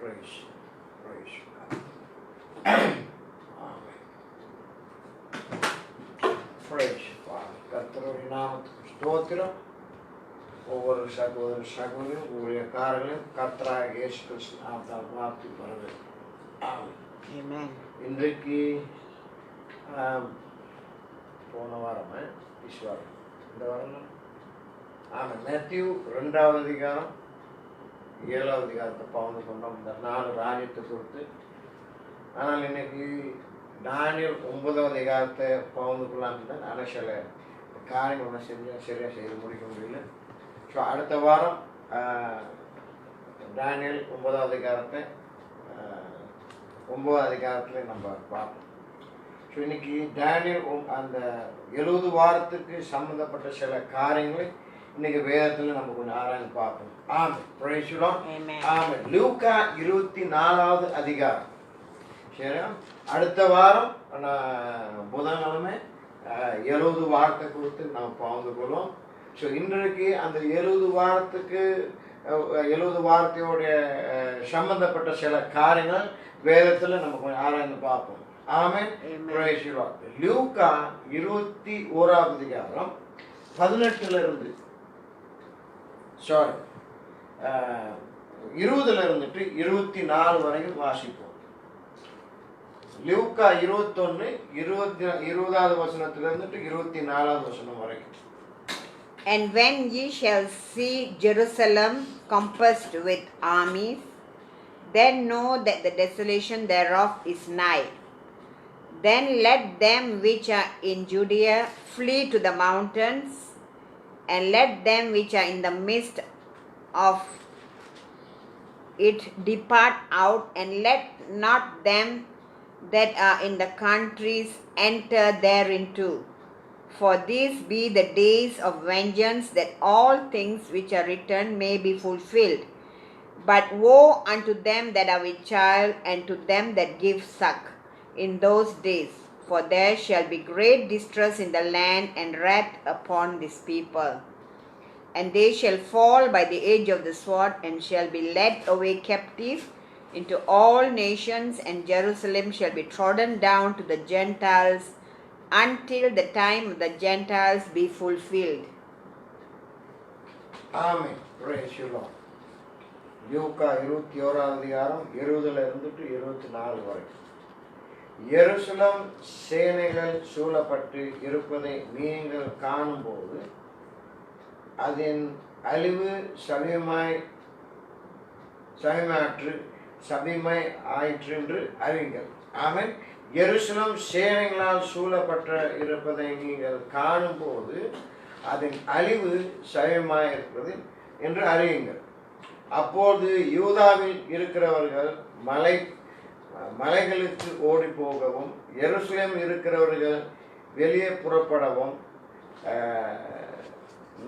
praise கர்த்தருடைய நாமத்துக்கு ஸ்தோத்திரம். ஒவ்வொரு சகோதர சகோதரியும் ஊழியக்காரர்களையும் கர்த்தராக இயேசு கிறிஸ்து நாமத்தால் வாழ்த்தி வரவேற்கிறேன். இன்றைக்கு போன வாரம் ஈஸ்வரன் இந்த வாரம் மேத்யூ 2வது அதிகாரம் 7வது அதிகாரத்தை பகிர்ந்து கொண்டோம். இந்த 4 ராஜ்யத்தை கொடுத்து. ஆனால் இன்னைக்கு தானியேல் 9வது அதிகாரத்தை பகிர்ந்து கொள்ளலாம்னு தான். ஆனால் சில காரியங்கள் ஒன்றும் சரியாக செய்து முடிக்க முடியல. ஸோ அடுத்த வாரம் தானியேல் 9வது அதிகாரத்தை 9வது அதிகாரத்தில் நம்ம பார்ப்போம். ஸோ இன்னைக்கு தானியேல் அந்த 70 வாரத்துக்கு சம்மந்தப்பட்ட சில காரியங்களை இன்னைக்கு வேதத்தில் நம்ம கொஞ்சம் ஆராய்ந்து பார்ப்போம். ஆமென். Praise the Lord. ஆமென். லூக்கா 24வது அதிகாரம். சரி, அடுத்த வாரம் புதன்கிழமை 70 வாரத்தை குறித்து நம்ம பகிர்ந்து கொள்வோம். ஸோ இன்றைக்கு அந்த 70 வாரத்துக்கு 70 வாரத்தையோடைய சம்பந்தப்பட்ட சில காரியங்கள் வேதத்தில் நம்ம கொஞ்சம் ஆராய்ந்து பார்ப்போம். ஆமென். Praise the Lord. லூக்கா 21வது அதிகாரம் 18 இருந்து 20 இருந்துட்டு 24 வரைக்கும் வாசிப்போம். லூக்கா 21 20வது வசனத்துல இருந்துட்டு 24வது வசனம் வரைக்கும். And when ye shall see Jerusalem compassed with armies, then know that the desolation thereof is nigh. Then let them which are in Judea flee to the mountains, and let them which are in the midst of it depart out, and let not them that are in the countries enter thereinto. For these be the days of vengeance, that all things which are written may be fulfilled. But woe unto them that are with child, and to them that give suck in those days. For there shall be great distress in the land, and wrath upon this people. And they shall fall by the edge of the sword, and shall be led away captive into all nations, and Jerusalem shall be trodden down to the Gentiles, until the time of the Gentiles be fulfilled. Amen. Praise the Lord. லூக்கா 21வது அதிகாரம் 20ல இருந்துட்டு 24 வரைக்கும். எருசலேம் சேனைகள் சூழப்பட்டு இருப்பதை நீங்கள் காணும்போது அதன் அழிவு சமீபமாய் ஆயிற்று என்று அறியுங்கள். ஆமென். எருசலேம் சேனைகளால் சூழப்பட்ட இருப்பதை நீங்கள் காணும்போது அதன் அழிவு சமீபமாய் இருக்கிறது என்று அறியுங்கள். அப்போது யூதாவில் இருக்கிறவர்கள் மலைகளுக்கு ஓடி போகவும், எருசலேம் இருக்கிறவர்கள் வெளியே புறப்படவும்,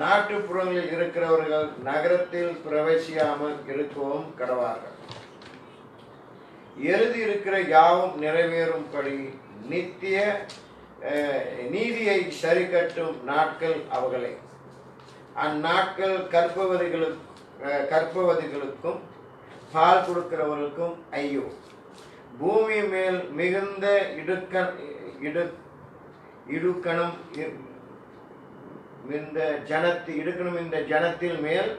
நாட்டுப்புறங்களில் இருக்கிறவர்கள் நகரத்தில் பிரவேசியாமல் இருக்கவும் கடவார்கள். எழுதியிருக்கிற யாவும் நிறைவேறும்படி நித்திய நீதியை சரிகட்டும் நாட்கள் அவர்களே. அந்நாட்கள் கற்பவதிகளுக்கும் பால் கொடுக்கிறவர்களுக்கும் ஐயோ. பூமி மேல் மிகுந்த இடுக்கணும் இந்த ஜனத்தில் மேல்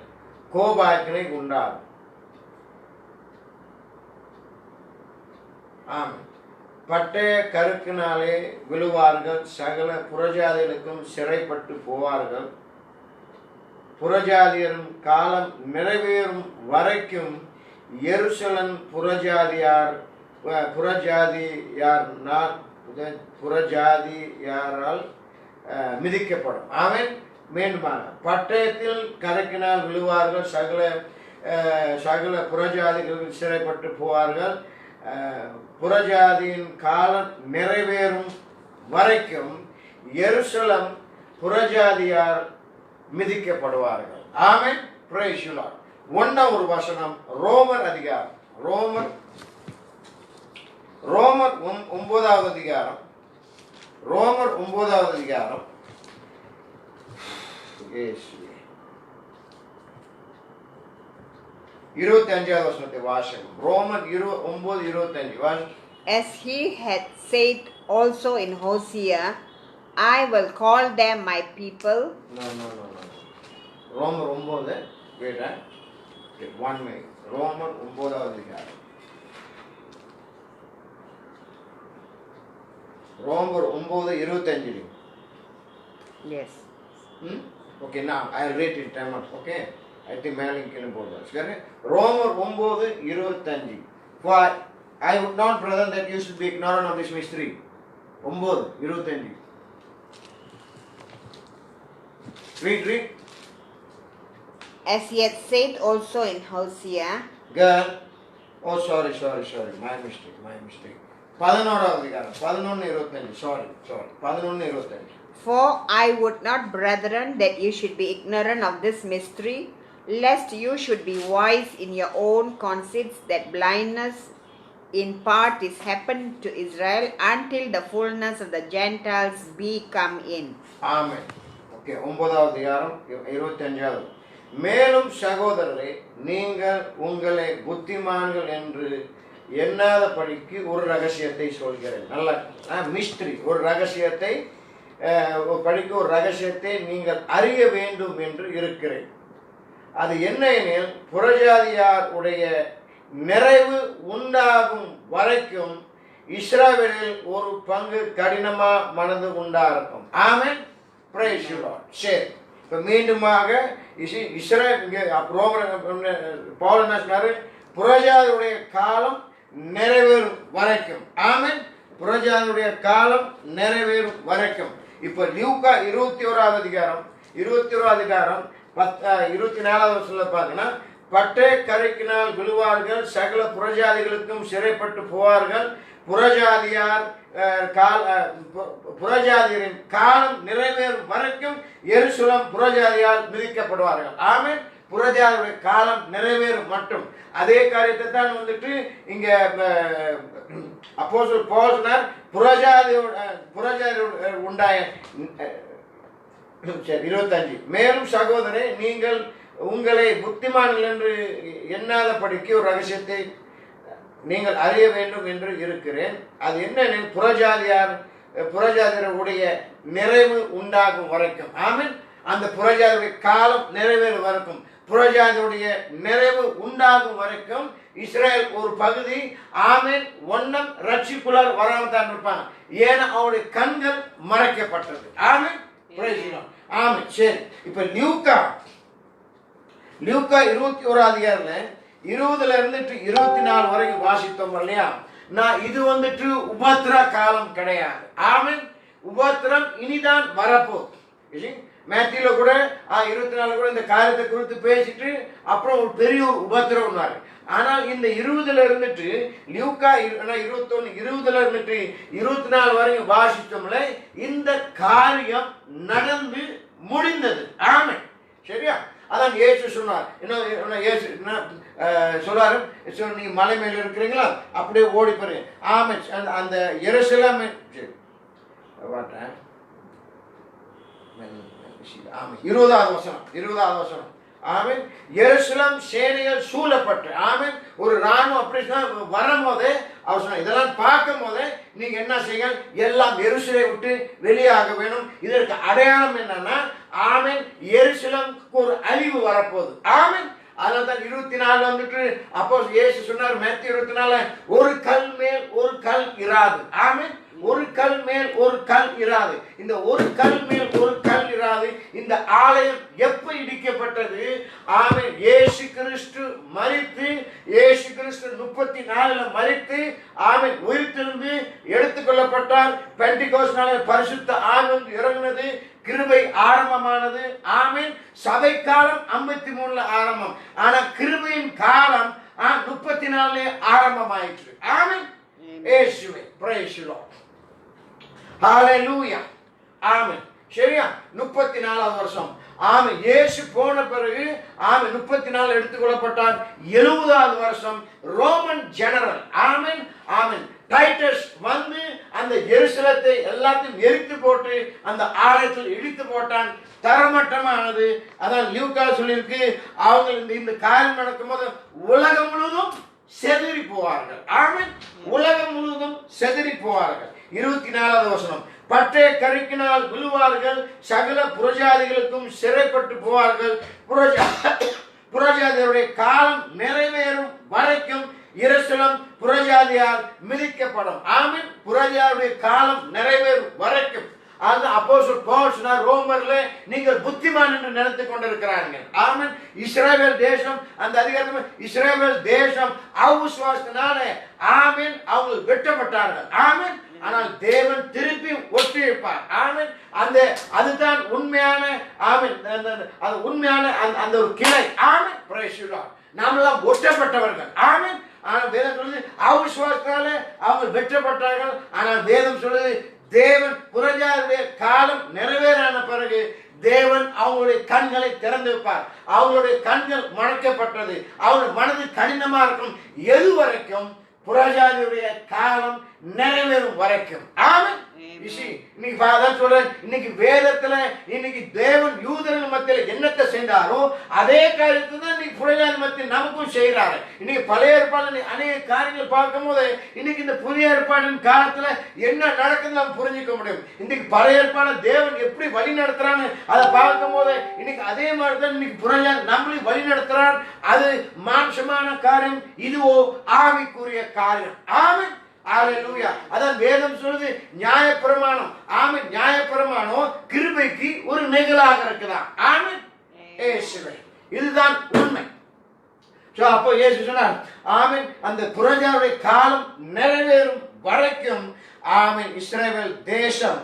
கோபாக்கினை உண்டாகும். ஆமென். பட்டய கருக்கினாலே விழுவார்கள், சகல புறஜாதிகளுக்கும் சிறைப்பட்டு போவார்கள். புறஜாதியரும் காலம் நிறைவேறும் வரைக்கும் எருசலேம் புறஜாதியாரால் மிதிக்கப்படும். ஆமென். மீண்டுமாக பட்டயத்தில் கணக்கினால் விழுவார்கள், சகல புறஜாதிகளுக்கு சிறைப்பட்டு போவார்கள். புறஜாதியின் காலம் நிறைவேறும் வரைக்கும் எருசலேம் புறஜாதியார் மிதிக்கப்படுவார்கள். ஆமென். Praise the Lord. ஒரு வசனம் ரோமர் அதிகாரம் ரோமர் 9வது அதிகாரம் ரோமர் 9வது அதிகாரம் 7 25வது வசனத்தை வாசிக்கும். ரோமர் 9:25 வாசி. As he had said also in Hosea, I will call them my people. No. ரோமர் 9 wait one minute. ரோமர் 9வது அதிகாரம். ரோமர் 9:25. Yes. Okay, now I'll read it time out. Okay, I think மேலிங்கன்னு போடுறேன். சரி, ரோமர் 9:25. For I would not, brethren, that you should be ignorant of this mystery. 9:25. Read. As he had said also in Hosea. Girl. Oh, sorry. My mistake. 11வது அதிகாரம் 11:25. Sorry. 11:25. For I would not, brethren, that you should be ignorant of this mystery, lest you should be wise in your own conceits, that blindness in part is happened to Israel until the fullness of the Gentiles be come in. Amen. Okay, 9வது அதிகாரம் 25வது. மேலும் சகோதரரே, நீங்கள் உங்களை புத்திமான்கள் என்று எண்ணாதபடிக்கு ஒரு ரகசியத்தை சொல்கிறேன். நல்ல மிஸ்ட்ரி, ஒரு ரகசியத்தை படிக்க, ஒரு ரகசியத்தை நீங்கள் அறிய வேண்டும் என்று இருக்கிறேன். அது என்ன எனில், புறஜாதியார் உடைய நிறைவு உண்டாகும் வரைக்கும் இஸ்ரவேலில் ஒரு பங்கு கடினமா மனது உண்டாயிருக்கும். ஆமென். Praise the Lord. சரி, இப்போ மீண்டுமாக பவுல் என்ன சொன்னாரு? புறஜாதியுடைய காலம் நிறைவேறும் வரைக்கும். ஆமென். புறஜாதியுடைய காலம் நிறைவேறும் வரைக்கும். இப்போ லூக்கா 21வது அதிகாரம் 24வது வசனத்துல பார்த்தீங்கன்னா, பட்டை கரைக்கினால் விழுவார்கள், சகல புறஜாதிகளுக்கும் சிறைப்பட்டு போவார்கள், புறஜாதியரின் காலம் நிறைவேறும் வரைக்கும் எருசலேம் புறஜாதியால் மிதிக்கப்படுவார்கள். ஆமென். புறஜாதியுடைய காலம் நிறைவேறும் மட்டும். அதே காரியத்தை தான் வந்துட்டு இங்க அப்போஸ்தலர் பவுல் சொன்னார். புறஜாதியோட உண்டாய 25. மேலும் சகோதரே, நீங்கள் உங்களை புத்திமான்கள் என்று எண்ணாதபடிக்கு ஒரு ரகசியத்தை நீங்கள் அறிய வேண்டும் என்று இருக்கிறேன். அது என்னென்ன? புறஜாதியருடைய நிறைவு உண்டாகும் வரைக்கும். ஆமென். அந்த புறஜாதியுடைய காலம் நிறைவேறும் வரைக்கும், புறஜாதியுடைய நிறைவு உண்டாகும் வரைக்கும் இஸ்ரேல் ஒரு பகுதி. ஆமென். ஒன்னம் ரட்சிக்குள்ளார் வராமல் தான் இருப்பாங்க. ஏன்னா அவருடைய கண்கள் மறைக்கப்பட்டது. ஆமென். ஆமென். சரி, இப்ப லூக்கா 21வது அதிகாரத்துல 20ல இருந்து 24 வரைக்கும் வாசித்தோம் இல்லையா? நான் இது வந்துட்டு உபத்திர காலம் கிடையாது. ஆமென். உபத்திரம் இனிதான் வரப்போகுது. மேத்தியில கூட 24 கூட இந்த காரியத்தை குறித்து பேசிட்டு அப்புறம் ஒரு பெரிய ஒரு உபத்திரம். ஆனால் இந்த 20ல இருந்துட்டு லூக்கா 21 20ல இருந்துட்டு 24 வரைக்கும் வாசித்தோம்ல, இந்த காரியம் நடந்து முடிந்தது. ஆமென். சரியா? அதான் இயேசு சொன்னார். என்ன இயேசு சொல்லாரு? நீங்க மலை மேல இருக்கிறீங்களா, அப்படியே ஓடி போறீங்க. ஆமென். அந்த எருசலேம் 20வது வசனம். ஆமென். எருசலேம் சேனைகள் சூழப்பட்டு. ஆமென். ஒரு ராணுவம் அப்படி வரும்போது அவர் சொன்னார், இதெல்லாம் பார்க்கும் போது நீங்க என்ன செய்யுங்க, எல்லாம் எருசலேமை விட்டு வெளியாக வேணும். இதற்கு அடையாளம் என்னன்னா, ஆமென், எருசலேமுக்கு ஒரு அழிவு வரப்போகுது. ஆமென். அதனால்தான் 24 வந்துட்டு அப்போ இயேசு சொன்னார், மேத்யூ 24, ஒரு கல் மேல் ஒரு கல் இராது. ஆமென். ஒரு கல் மேல் ஒரு கல் இராது. இந்த ஒரு கல் மேல் ஒரு கல் இராது. இந்த ஆலயம் எப்ப இடிக்கப்பட்டது? ஆமென். இயேசு கிறிஸ்து மரித்து, இயேசு கிறிஸ்து 34ல மரித்து, ஆமென், உயிர்த்தெழுந்து எடுத்துக்கொள்ளப்பட்டார். பெண்டிகோஸ்ட் நாளில் பரிசுத்த ஆவி இறங்கினது, கிருபை ஆரம்பமானது. ஆமென். சபை காலம் 53ல ஆரம்பம். ஆனா கிருபையின் காலம் 34லே ஆரம்பமாயிற்று. ஆமென். இயேசுவே, praise the Lord. ஹalleluya. ஆமென். சரியா? 34வது வருஷம் ஆமென். இயேசு போன பிறகு 34 எடுத்துக்கொள்ளப்பட்டார். 70வது வருஷம் ரோமன் ஜெனரல் ஆமென் டைட்டஸ் வந்து அந்த எருசலேத்தை எல்லாத்தையும் எரித்து போட்டு அந்த ஆலயத்தில் இடித்து போட்டான். தரமட்டமானது. அதான் லூக்கா சொல்லியிருக்கு, அவங்க இந்த காரியம் நடக்கும்போது உலகம் முழுவதும் செதறி போவார்கள். ஆமென். உலகம் முழுவதும் செதறி போவார்கள். 24வது வசனம், பட்டய கருக்கினால் விழுவார்கள், சகல புறஜாதிகளுக்கும் சிறைப்பட்டு போவார்கள், புறஜாதிகளுடைய காலம் நிறைவேறும் வரைக்கும் எருசலேம் புறஜாதியால் மிதிக்கப்படும். ஆமென். புறஜாதியுடைய காலம் நிறைவேறும் வரைக்கும். அந்த அப்போஸ்தலர் பவுல் சொன்னார், ரோமர்ல நீங்கள் புத்திமான் என்று நினைத்துக் கொண்டிருக்கிறார்கள். ஆமென். இஸ்ரவேல் தேசம் அந்த அதிகாரத்தில் இஸ்ரவேல் தேசம் அவிசுவாசத்தினால ஆமென் அவங்க வெட்டப்பட்டார்கள். ஆமென். ஆனால் தேவன் திருப்பி ஒட்டியிருப்பார். ஆமென். அதுதான் உண்மையான ஆமென் அது உண்மையான அந்த ஒரு கிளை. ஆமென். Praise the Lord. நாமெல்லாம் ஒட்டப்பட்டவர்கள். ஆமென். ஆனால் வேதம் சொல்லுது அவிசுவாசத்தால அவங்க வெட்டப்பட்டார்கள். ஆனால் வேதம் சொல்லுது தேவன் புறஜாதியுடைய காலம் நிறைவேறான பிறகு தேவன் அவங்களுடைய கண்களை திறந்து வைப்பார். அவங்களுடைய கண்கள் மறைக்கப்பட்டது. அவங்களுடைய மனது கடினமா இருக்கும். எது வரைக்கும்? புறஜாதியுடைய காலம் நிறைவேறும் வரைக்கும். ஆமென். இன்னைக்கு ஃபாதர் சொல்றேன், இன்னைக்கு வேதத்துல இன்னைக்கு தேவன் யூதர்கள் மத்தியில் என்னத்தை செய்தாரோ அதே காரியத்தை தான் இன்னைக்கு புறஜாதி மத்தியில் நமக்கும் செய்யறாரு. இன்னைக்கு பழைய ஏற்பாடு அநேக காரியங்கள் பார்க்கும் போது இன்னைக்கு இந்த புதிய ஏற்பாடின் காலத்துல என்ன நடக்குதுன்னு நம்ம புரிஞ்சுக்க முடியும். இன்னைக்கு பழைய ஏற்பாடு தேவன் எப்படி வழி நடத்துறான்னு அதை பார்க்கும் போது இன்னைக்கு அதே மாதிரி தான் இன்னைக்கு புறஜாதி நம்மளையும் வழி நடத்துறான். அது மாம்சமான காரியம், இதுவோ ஆவிக்குரிய காரியம். ஆமென். ஹalleluya. அதான் வேதம் சொல்லுது நியாயப்பிரமாணம். ஆமென். நியாயப்பிரமாணம் கிருபைக்கு ஒரு நிழலாக இருக்குதா. ஆமென். இயேசுவே இதுதான் உண்மை. அப்போ இயேசு சொன்னார் ஆமென் அந்த புறஜாதியுடைய காலம் நிறைவேறும் வரைக்கும் ஆமென் இஸ்ரவேல் தேசம்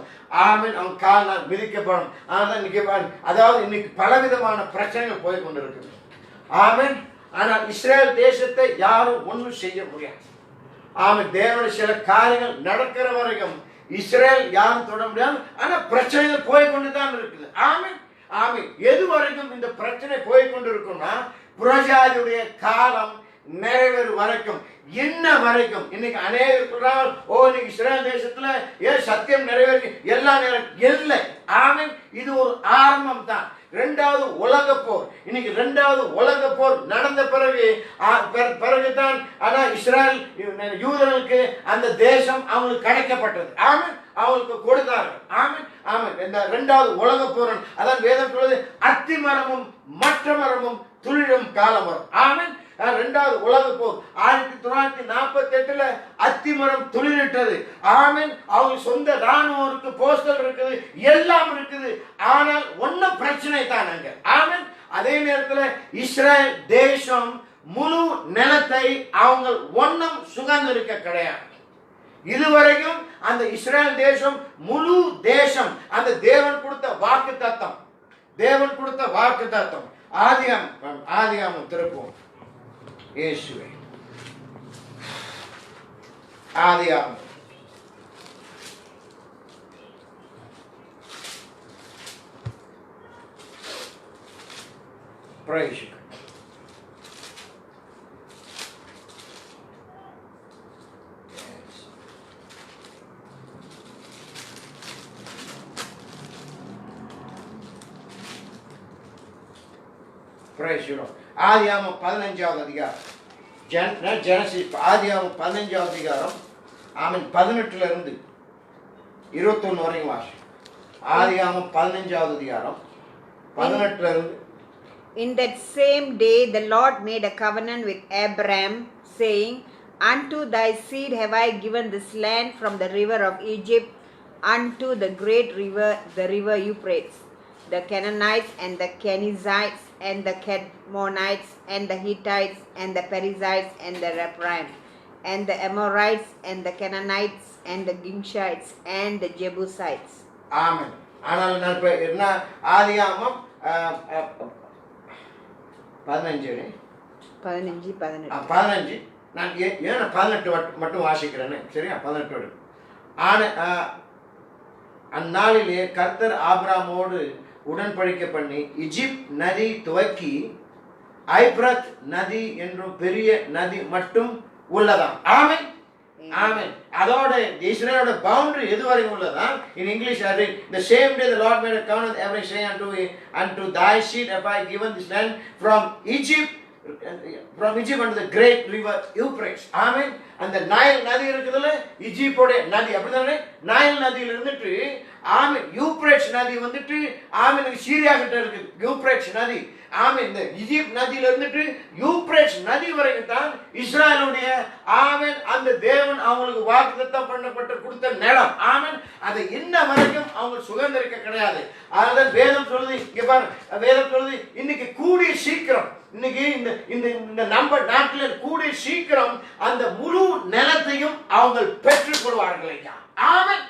ஆமென் அவன் கால்னால் மிதிக்கப்படும். அதாவது இன்னைக்கு பலவிதமான பிரச்சனைகள் போய் கொண்டிருக்கு. ஆமென். ஆனால் இஸ்ரவேல் தேசத்தை யாரும் ஒன்றும் செய்ய முடியாது. ஆமென். தேவனுடைய சில காரியங்கள் நடக்கிற வரைக்கும் இஸ்ரேல் யாரும் தொட முடியாது. ஆனா பிரச்சனைகள் போய்கொண்டுதான் இருக்குது. ஆமென். ஆமென். எது வரைக்கும் இந்த பிரச்சனை போய்கொண்டு இருக்கும்னா புறஜாதியுடைய காலம் நிறைவேறும் வரைக்கும். என்ன வரைக்கும்? இன்னைக்கு அநேகர் சொல்றாங்க, இன்னைக்கு இஸ்ரேல் தேசத்துல சத்தியம் நிறைவேறி எல்லா நேரம் இல்லை. ஆமென். இது ஒரு ஆரம்பம் தான். இரண்டாவது உலக போர். இன்னைக்கு இரண்டாவது உலக போர் நடந்த பிறகுதான் ஆனா இஸ்ரேல் யூதர்களுக்கு அந்த தேசம் அவங்களுக்கு கிடைக்கப்பட்டது. ஆமென். அவங்களுக்கு கொடுத்தார்கள். ஆமென். ஆமென். இந்த இரண்டாவது உலக போர் அதான் வேதம் சொல்லுது, அத்தி மரமும் மற்ற மரமும் துளிரும் காலம் வரும். ஆமென். இரண்டாவது உலக போர் 1948 அத்திமரம் துளிரிட்டது. ஆமென். அவங்க சொந்த ராணுவம் இருக்கு, போஸ்டல் இருக்குது, எல்லாம் இருக்குது. ஆனால் ஒன்னும் பிரச்சனை தான் அங்க. ஆமென். அதே நேரத்தில் இஸ்ரேல் தேசம் முழு நிலத்தை அவங்க ஒன்னும் சுதந்திரிக்க கிடையாது. இதுவரைக்கும் அந்த இஸ்ரேல் தேசம் முழு தேசம் அந்த தேவன் கொடுத்த வாக்கு தத்தம். தேவன் கொடுத்த வாக்கு தத்தம். ஆதியாகமம் திருப்போம். இயேசுவே ஆதியாகமம் praise you. Praise you. ஆதியாகமம் 15வது அதிகாரம். ஜெனசிஸ் ஆதியாகமம் 15வது அதிகாரம். ஆமென். 18 இருந்து 21 வரைக்கும் வாசி. ஆதியாகமம் 15வது அதிகாரம் 18 இருந்து. In that same day the Lord made a covenant with Abraham, saying, Unto thy seed have I given this land from the river of Egypt unto the great river, the river Euphrates, the Canaanites and the Kenizzites and the Kadmonites and the Hittites and the Perizzites and the Rephaim and the Amorites and the Canaanites and the Ginshites and the Jebusites. Amen. ஆனால் நான் இப்போ என்ன ஆதியாகமம் 15 நான் ஏன் 18 மட்டும் வாசிக்கிறேன்னு சரியா. 18 அந்நாளிலே கர்த்தர் ஆபிரகாமோடு உடன்படிக்கை பண்ணி எகிப்து நதி துவக்கி ஐப்ரத் நதி என்றும் பெரிய நதி மட்டும் உள்ளதாம். ஆமென், ஆமென். அதோட இஸ்ரேலோட பவுண்டரி எதுவரைக்கும் உள்ளதான். In English I read, the same day the Lord made a covenant with Abraham, saying unto thy seed have I given this land from Egypt unto the great river Euphrates. ஆமென். அந்த Nile நதி இருக்குதுல, ஈஜிப்டோட நதி, அப்படிதானே? Nile நதியில இருந்துட்டு ஆமென் Euphrates நதி வந்துட்டு ஆமென் சீரியா கிட்ட இருக்குது யூப்ரேட்ஸ் நதி. ஆமென். இந்த எகிப்து நதியில இருந்துட்டு யூப்ரேட்ஸ் நதி வரைக்கும் தான் இஸ்ரேலுடைய ஆமென் அந்த தேவன் அவங்களுக்கு வாக்குத்தத்தம் பண்ணப்பட்ட கொடுத்த நிலம். ஆமென். அதை இன்ன வரைக்கும் அவங்க சுதந்திரிக்க கிடையாது. அதனால வேதம் சொல்லுது, இங்க பாரு, வேதம் சொல்லுது இன்னைக்கு கூடிய சீக்கிரம், இன்னைக்கு இந்த நம்ம நாட்டில் கூடிய சீக்கிரம் அந்த முழு நிலத்தையும் அவங்க பெற்றுக் கொள்வார்கள் ஐயா. ஆமென்.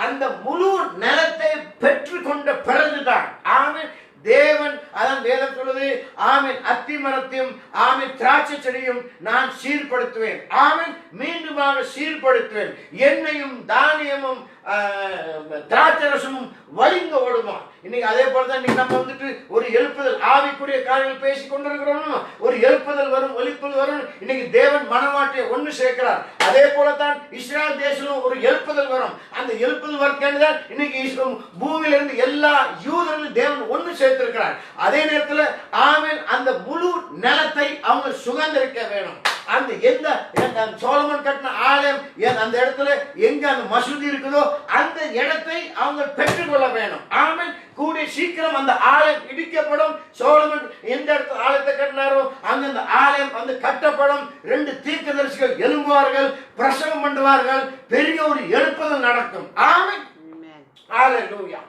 அந்த முழு நிலத்தை பெற்றுக்கொண்ட பிறகுதான் ஆமென் தேவன், அதான் வேதம் சொல்லுது, ஆமென் அத்தி மரத்தையும் ஆமென் திராட்சை செடியும் நான் சீர்படுத்துவேன். ஆமென் மீண்டுமாக சீர்படுத்துவேன். எண்ணெயும் தானியமும் திராட்சை ரசமும் வழிந்து ஓடுமா. இன்னைக்கு அதே போலதான் இன்னைக்கு நம்ம வந்துட்டு ஒரு எழுப்புதல், ஆவிக்குரிய காரியங்கள் பேசி கொண்டிருக்கிறோம். ஒரு எழுப்புதல் வரும், ஒலிப்புதல் வரும். இன்னைக்கு தேவன் மனவாட்டியை ஒன்று சேர்க்கிறார். அதே போலதான் இஸ்ரேல் தேசம் ஒரு எழுப்புதல் வரும். அந்த எழுப்புதல் வரக்கேண்டுதான் இன்னைக்கு பூமியில இருந்து எல்லா யூதர்களும் தேவன் ஒன்று சேர்த்திருக்கிறார். அதே நேரத்தில் ஆமென் அந்த முழு நிலத்தை அவங்க சுதந்திரிக்க வேணும். அந்த எந்த சோலமன் கட்டின ஆலயம் அந்த இடத்துல எங்க அந்த மசூதி இருக்குதோ அந்த இடத்தை அவங்க பெற்றுக்கொள்ள வேணும். ஆமென். கூடிய சீக்கிரம் அந்த ஆலயம் இடிக்கப்படும். சோலமன் எந்த இடத்துல ஆலயத்தை கட்டினாரோ அங்க அந்த ஆலயம் வந்து கட்டப்படும். 2 தீர்க்கதரிசிகள் எழும்புவார்கள், பிரசவம் பண்ணுவார்கள், பெரிய ஒரு எழுப்புதல் நடக்கும். ஆமென். ஹalleluya.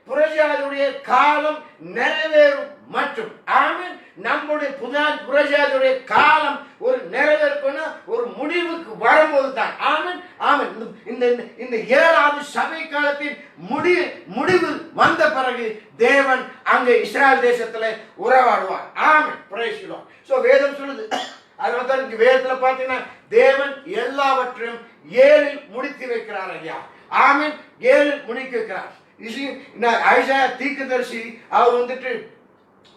புரஜாதியுடைய காலம் நிறைவேறும் மற்றும் ஆமென் நம்முடைய புரஜாதியுடைய காலம் ஒரு நிறைவேறும்னா ஒரு முடிவுக்கு வரும்போது தான். ஆமென், ஆமென். இந்த 7வது சபை காலத்தின் முடிவு வந்த பிறகு தேவன் அங்கே இஸ்ரேல் தேசத்துல உறவாடுவார். ஆமென். Praise the Lord. சோ வேதம் சொல்லுது, அதனால்தான் இங்க வேதத்துல பாத்தீங்கன்னா தேவன் எல்லாவற்றையும் 7இல் முடித்து வைக்கிறார் ஐயா. ஆமென். 7இல் முடிக்க வைக்கிறார். ஐசையா தீர்க்கதரிசி அவர் வந்துட்டு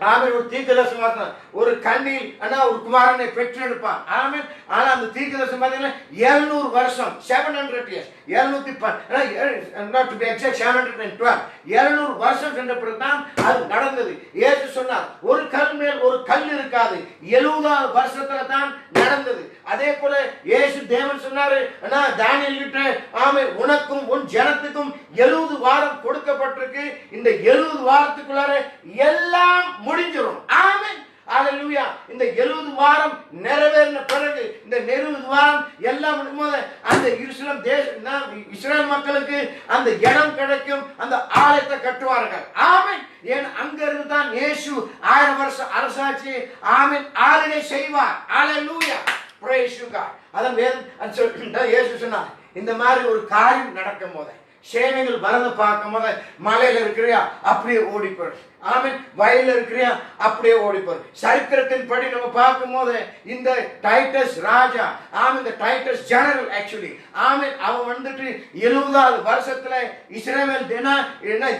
ஆமென் ஒரு தீர்க்கதரிசனம் பார்த்தா ஒரு கண்ணில் ஆனா ஒரு குமாரனை பெற்றெடுப்பான். ஆமென். ஆனா அந்த தீர்க்கதரிசனம் பார்த்தீங்கன்னா 700 வருஷம் 700 years 712 வருஷம் சென்ற பிறகுதான் அது நடந்தது. இயேசு சொன்னார் ஒரு கல் மேல் ஒரு கல் இருக்காது. 70வது வருஷத்துல தான் நடந்தது. அதே போல இயேசு தேவன் சொன்னாரு தானியேல் கிட்ட ஆமென் உனக்கும் உன் ஜனத்துக்கும் 70 வாரம் கொடுக்கப்பட்டிருக்கு. இந்த 70 வாரத்துக்குள்ளார எல்லாம் முடிஞ்சிடும். ஆமென். ஹalleluya. இந்த 70 வாரம் நிறைவேறின பிறகு இந்த 70 வாரம் எல்லாம் முடியும்போது அந்த இஸ்ரேல் மக்களுக்கு அந்த இடம் கிடைக்கும். அந்த ஆலயத்தை கட்டுவார்கள். ஆமென். ஏன் அங்க இருந்து தான் இயேசு 1000 வருஷம் அரசாட்சி ஆமென் ஆளுகை செய்வார். ஹalleluya. praise you God. அதான் வேதம் இயேசு சொன்னார் இந்த மாதிரி ஒரு காரியம் நடக்கும் போது சேனைகள் வரத பார்க்கும் போது மலையில இருக்கிறியா அப்படியே ஓடி போயிரு. ஆமென். வயல்ல இருக்கிறியா அப்படியே ஓடி போயிரு. சரித்திரத்தின் படி நம்ம பார்க்கும் போது இந்த டைட்டஸ் ராஜா ஆமென் இந்த டைட்டஸ் ஜெனரல் ஆக்சுவலி ஆமென் அவன் வந்துட்டு 70வது வருஷத்துல இஸ்ரவேல்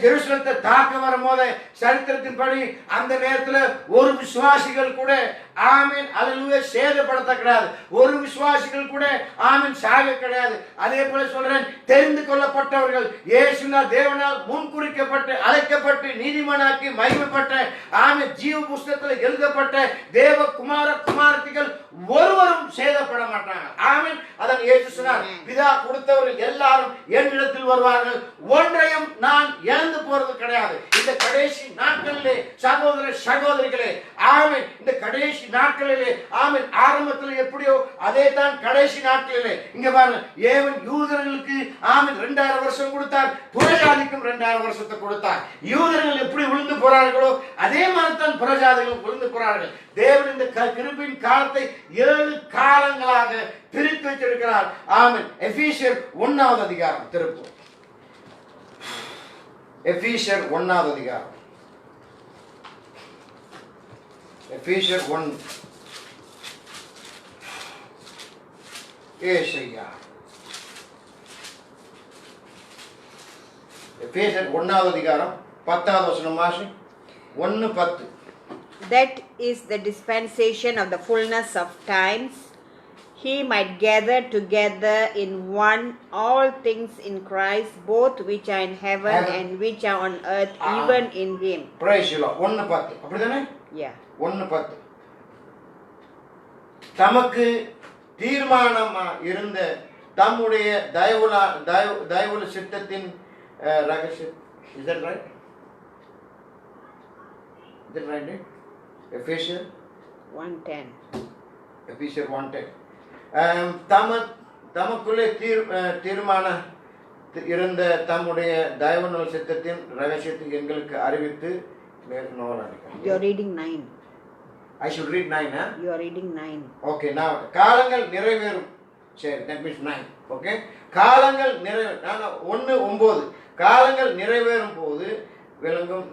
ஜெருசலத்தை தாக்க வரும்போது சரித்திரத்தின் படி அந்த நேரத்துல ஒரு விசுவாசிகள் கூட ஆமென் ஹalleluya சேதப்படுத்த கிடையாது. ஒரு விசுவாசிகள் கூட ஆமென் சாக கிடையாது. அதே போல சொல்றேன் தெரிந்து கொள்ளப்பட்டவர்கள் இயேசுவினால் தேவனால் முன்குறிக்கப்பட்டு அழைக்கப்பட்டு நீதிமானாக்கி மகிமைப்பட்ட ஆமென் ஜீவ புஸ்தகத்தில் எழுதப்பட்ட தேவ குமார குமாரத்திகள் ஒருவரும் சேதப்பட மாட்டாங்க. ஆமென். அதான் இயேசு சொன்னார் பிதா கொடுத்தவர்கள் எல்லாரும் என்னிடத்தில் வருவார்கள், ஒன்றையும் நான் இழந்து போறது கிடையாது. இந்த கடைசி நாட்களிலே சகோதர சகோதரிகளே ஆமென் இந்த கடைசி நாட்களிலே ஆமென் ஆரம்பத்தில் எப்படியோ அதே தான் கடைசி நாட்களிலே இங்க பாருங்க ஏவன் யூதர்களுக்கு ஆமென் 2000 வருஷம் கொடுத்தார், புறஜாதிக்கும் 2000 வருஷத்தை கொடுத்தார். யூதர்கள் எப்படி விழுந்து போறார்களோ அதே மாதிரி தான் புறஜாதிகள் விழுந்து போறார்கள். தேவன் இந்த கிருபையின் காலத்தை 7 காலங்களாக பிரித்து வைத்திருக்கிறார். ஆமென். எபேசியர் 1வது அதிகாரம் திருப்போம். எபேசியர் 1வது அதிகாரம். எபேசியர் 1 ஏசாயா எபேசியர் 1வது அதிகாரம் 10வது வசனம் வாசி. 1:10. That is the dispensation of the fullness of times. He might gather together in one all things in Christ, both which are in heaven and which are on earth, even in Him. Praise the Lord. 1:10. அப்படிதானே? Yeah. 1:10. தமக்கு தீர்மானமா இருந்த தம்முடைய தயவுள்ள சித்தத்தின் ரகசியம். Is that right? Is that right? Ephesians 1:10. Ephesians 1:10. தமக்குள்ளே தீர்மான இருந்த தம்முடைய தயவுள்ள சித்தத்தின் ரகசியத்தை எங்களுக்கு அறிவித்து You are reading 9. I should read 9, huh? You are reading 9. Okay, now காலங்கள் நிறைவேறும். சரி, that means 9. Okay, காலங்கள் நான் 1:9. காலங்கள் நிறைவேறும் போது விளங்கும்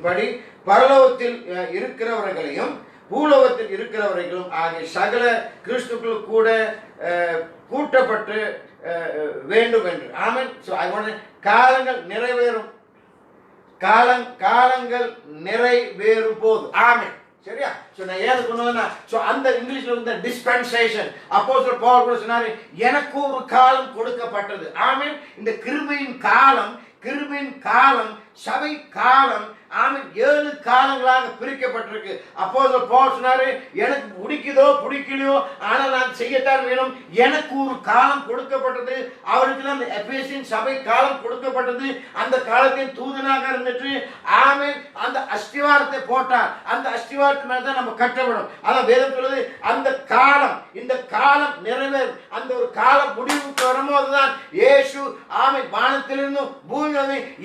படி பரலோகத்தில் இருக்கிறவர்களையும் பூலோகத்தில் இருக்கிறவர்களும் ஆகிய சகல கிறிஸ்துக்கள் கூட கூட்டப்பட்டு வேண்டும் என்று. ஆமென். So I want காலங்கள் நிறைவேறும். காலங்கள் நிறைவேறும் போது. ஆமென். சரியா? சோ நான் ஏது சொன்னேன்னா, சோ அந்த இங்கிலீஷ்ல இருந்த டிஸ்பென்சேஷன் அப்போஸ்தலர் பவுல் கூட சொன்னாரு, எனக்கு ஒரு காலம் கொடுக்கப்பட்டது. ஆமென். இந்த கிருபையின் காலம் சபை காலம் ஆமென் 7 காலங்களாக பிரிக்கப்பட்டிருக்கு. அப்போஸ்தலர் பவுல் சொன்னாரு, எனக்கு பிடிக்குதோ பிடிக்கலையோ ஆனா நான் செய்யத்தான் வேணும். எனக்கு ஒரு காலம் கொடுக்கப்பட்டது. அவருக்கு அந்த எபேசியன் சபை காலம் கொடுக்கப்பட்டது. அந்த காலத்தின் தூதனாக இருந்துட்டு ஆமென் அந்த அஸ்திவாரத்தை போட்டார். அந்த அஸ்திவாரத்து மேல தான் நம்ம கட்டப்படும். அதான் வேதம் சொல்லுது, அந்த காலம் இந்த காலம் நிறைவேறும். அந்த ஒரு காலம் முடிவுக்கு வரும்போதுதான் இயேசு ஆமென் வானத்திலிருந்து பூமி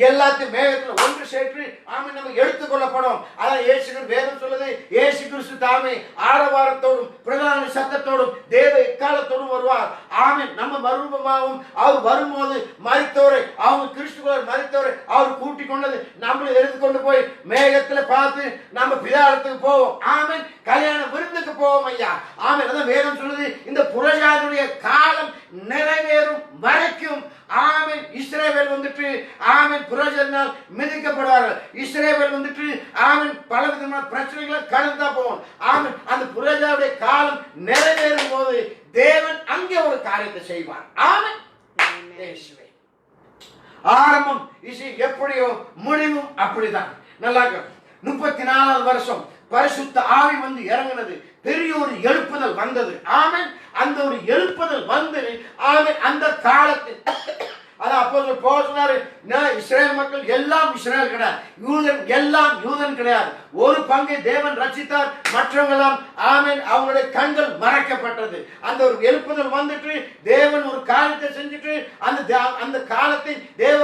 எல்லாத்தையும் மேகத்தில் ஒன்று சேர்த்து ஆமென் நம்ம எடுத்துக்கொள்ளப்படும். அதான் இயேசு வேதம் சொல்லுது, இயேசு கிறிஸ்து தாமே ஆரவாரத்தோடும் பிரதான சத்தத்தோடும் தேவ எக்காலத்தோடும் வருவார். ஆமென். நம்ம மறுரூபமாகவும் அவர் வரும்போது மரித்தோரை அவங்க கிறிஸ்துக்குள்ள மரித்தோரை அவர் கூட்டிக் கொண்டது நம்மளை எடுத்துக்கொண்டு போய் மேகத்துல பார்த்து நம்ம பிதாலத்துக்கு போவோம். ஆமென். கல்யாண விருந்துக்கு போவோம் ஐயா. ஆமென். அதான் வேதம் சொல்லுது, இந்த புறஜாதியுடைய காலம் நிறைவேறும் வரைக்கும் ஆமென் இஸ்ரவேல் வந்துட்டு ஆமென் புறஜாதியால் மிதிக்கப்படுவார்கள். இஸ்ரவேல் வந்துட்டு ஆமென் பல விதமான பிரச்சனைகளை கடந்தா போவோம். ஆமென். அந்த புறஜாதியுடைய காலம் நிறைவேறும் போது தேவன் அங்கே ஒரு காரியத்தை செய்வார். ஆமென். ஆரம்பம் எப்படியோ முடிவும் அப்படிதான். நல்லா 34வது வருஷம் பரிசுத்த ஆவி வந்து இறங்கினது. பெரிய ஒரு எழுப்புதல் வந்தது. ஆமென். அந்த ஒரு எழுப்புதல் வந்து ஆமென் அந்த காலத்தில் அதான் அப்போஸ்தலர் பவுல் சொன்னாரு, இஸ்ரவேல் மக்கள் எல்லாம் இஸ்ரவேல் கிடையாது, யூதன் எல்லாம் யூதன் கிடையாது. ஒரு பங்கை தேவன் ரட்சித்தார், மற்றவங்க எல்லாம் ஆமென் அவங்களுடைய கண்கள் மறைக்கப்பட்டது. அந்த ஒரு எழுப்புதல் வந்துட்டு தேவன் ஒரு காரியத்தை செஞ்சுட்டு அந்த காலத்தை தேவ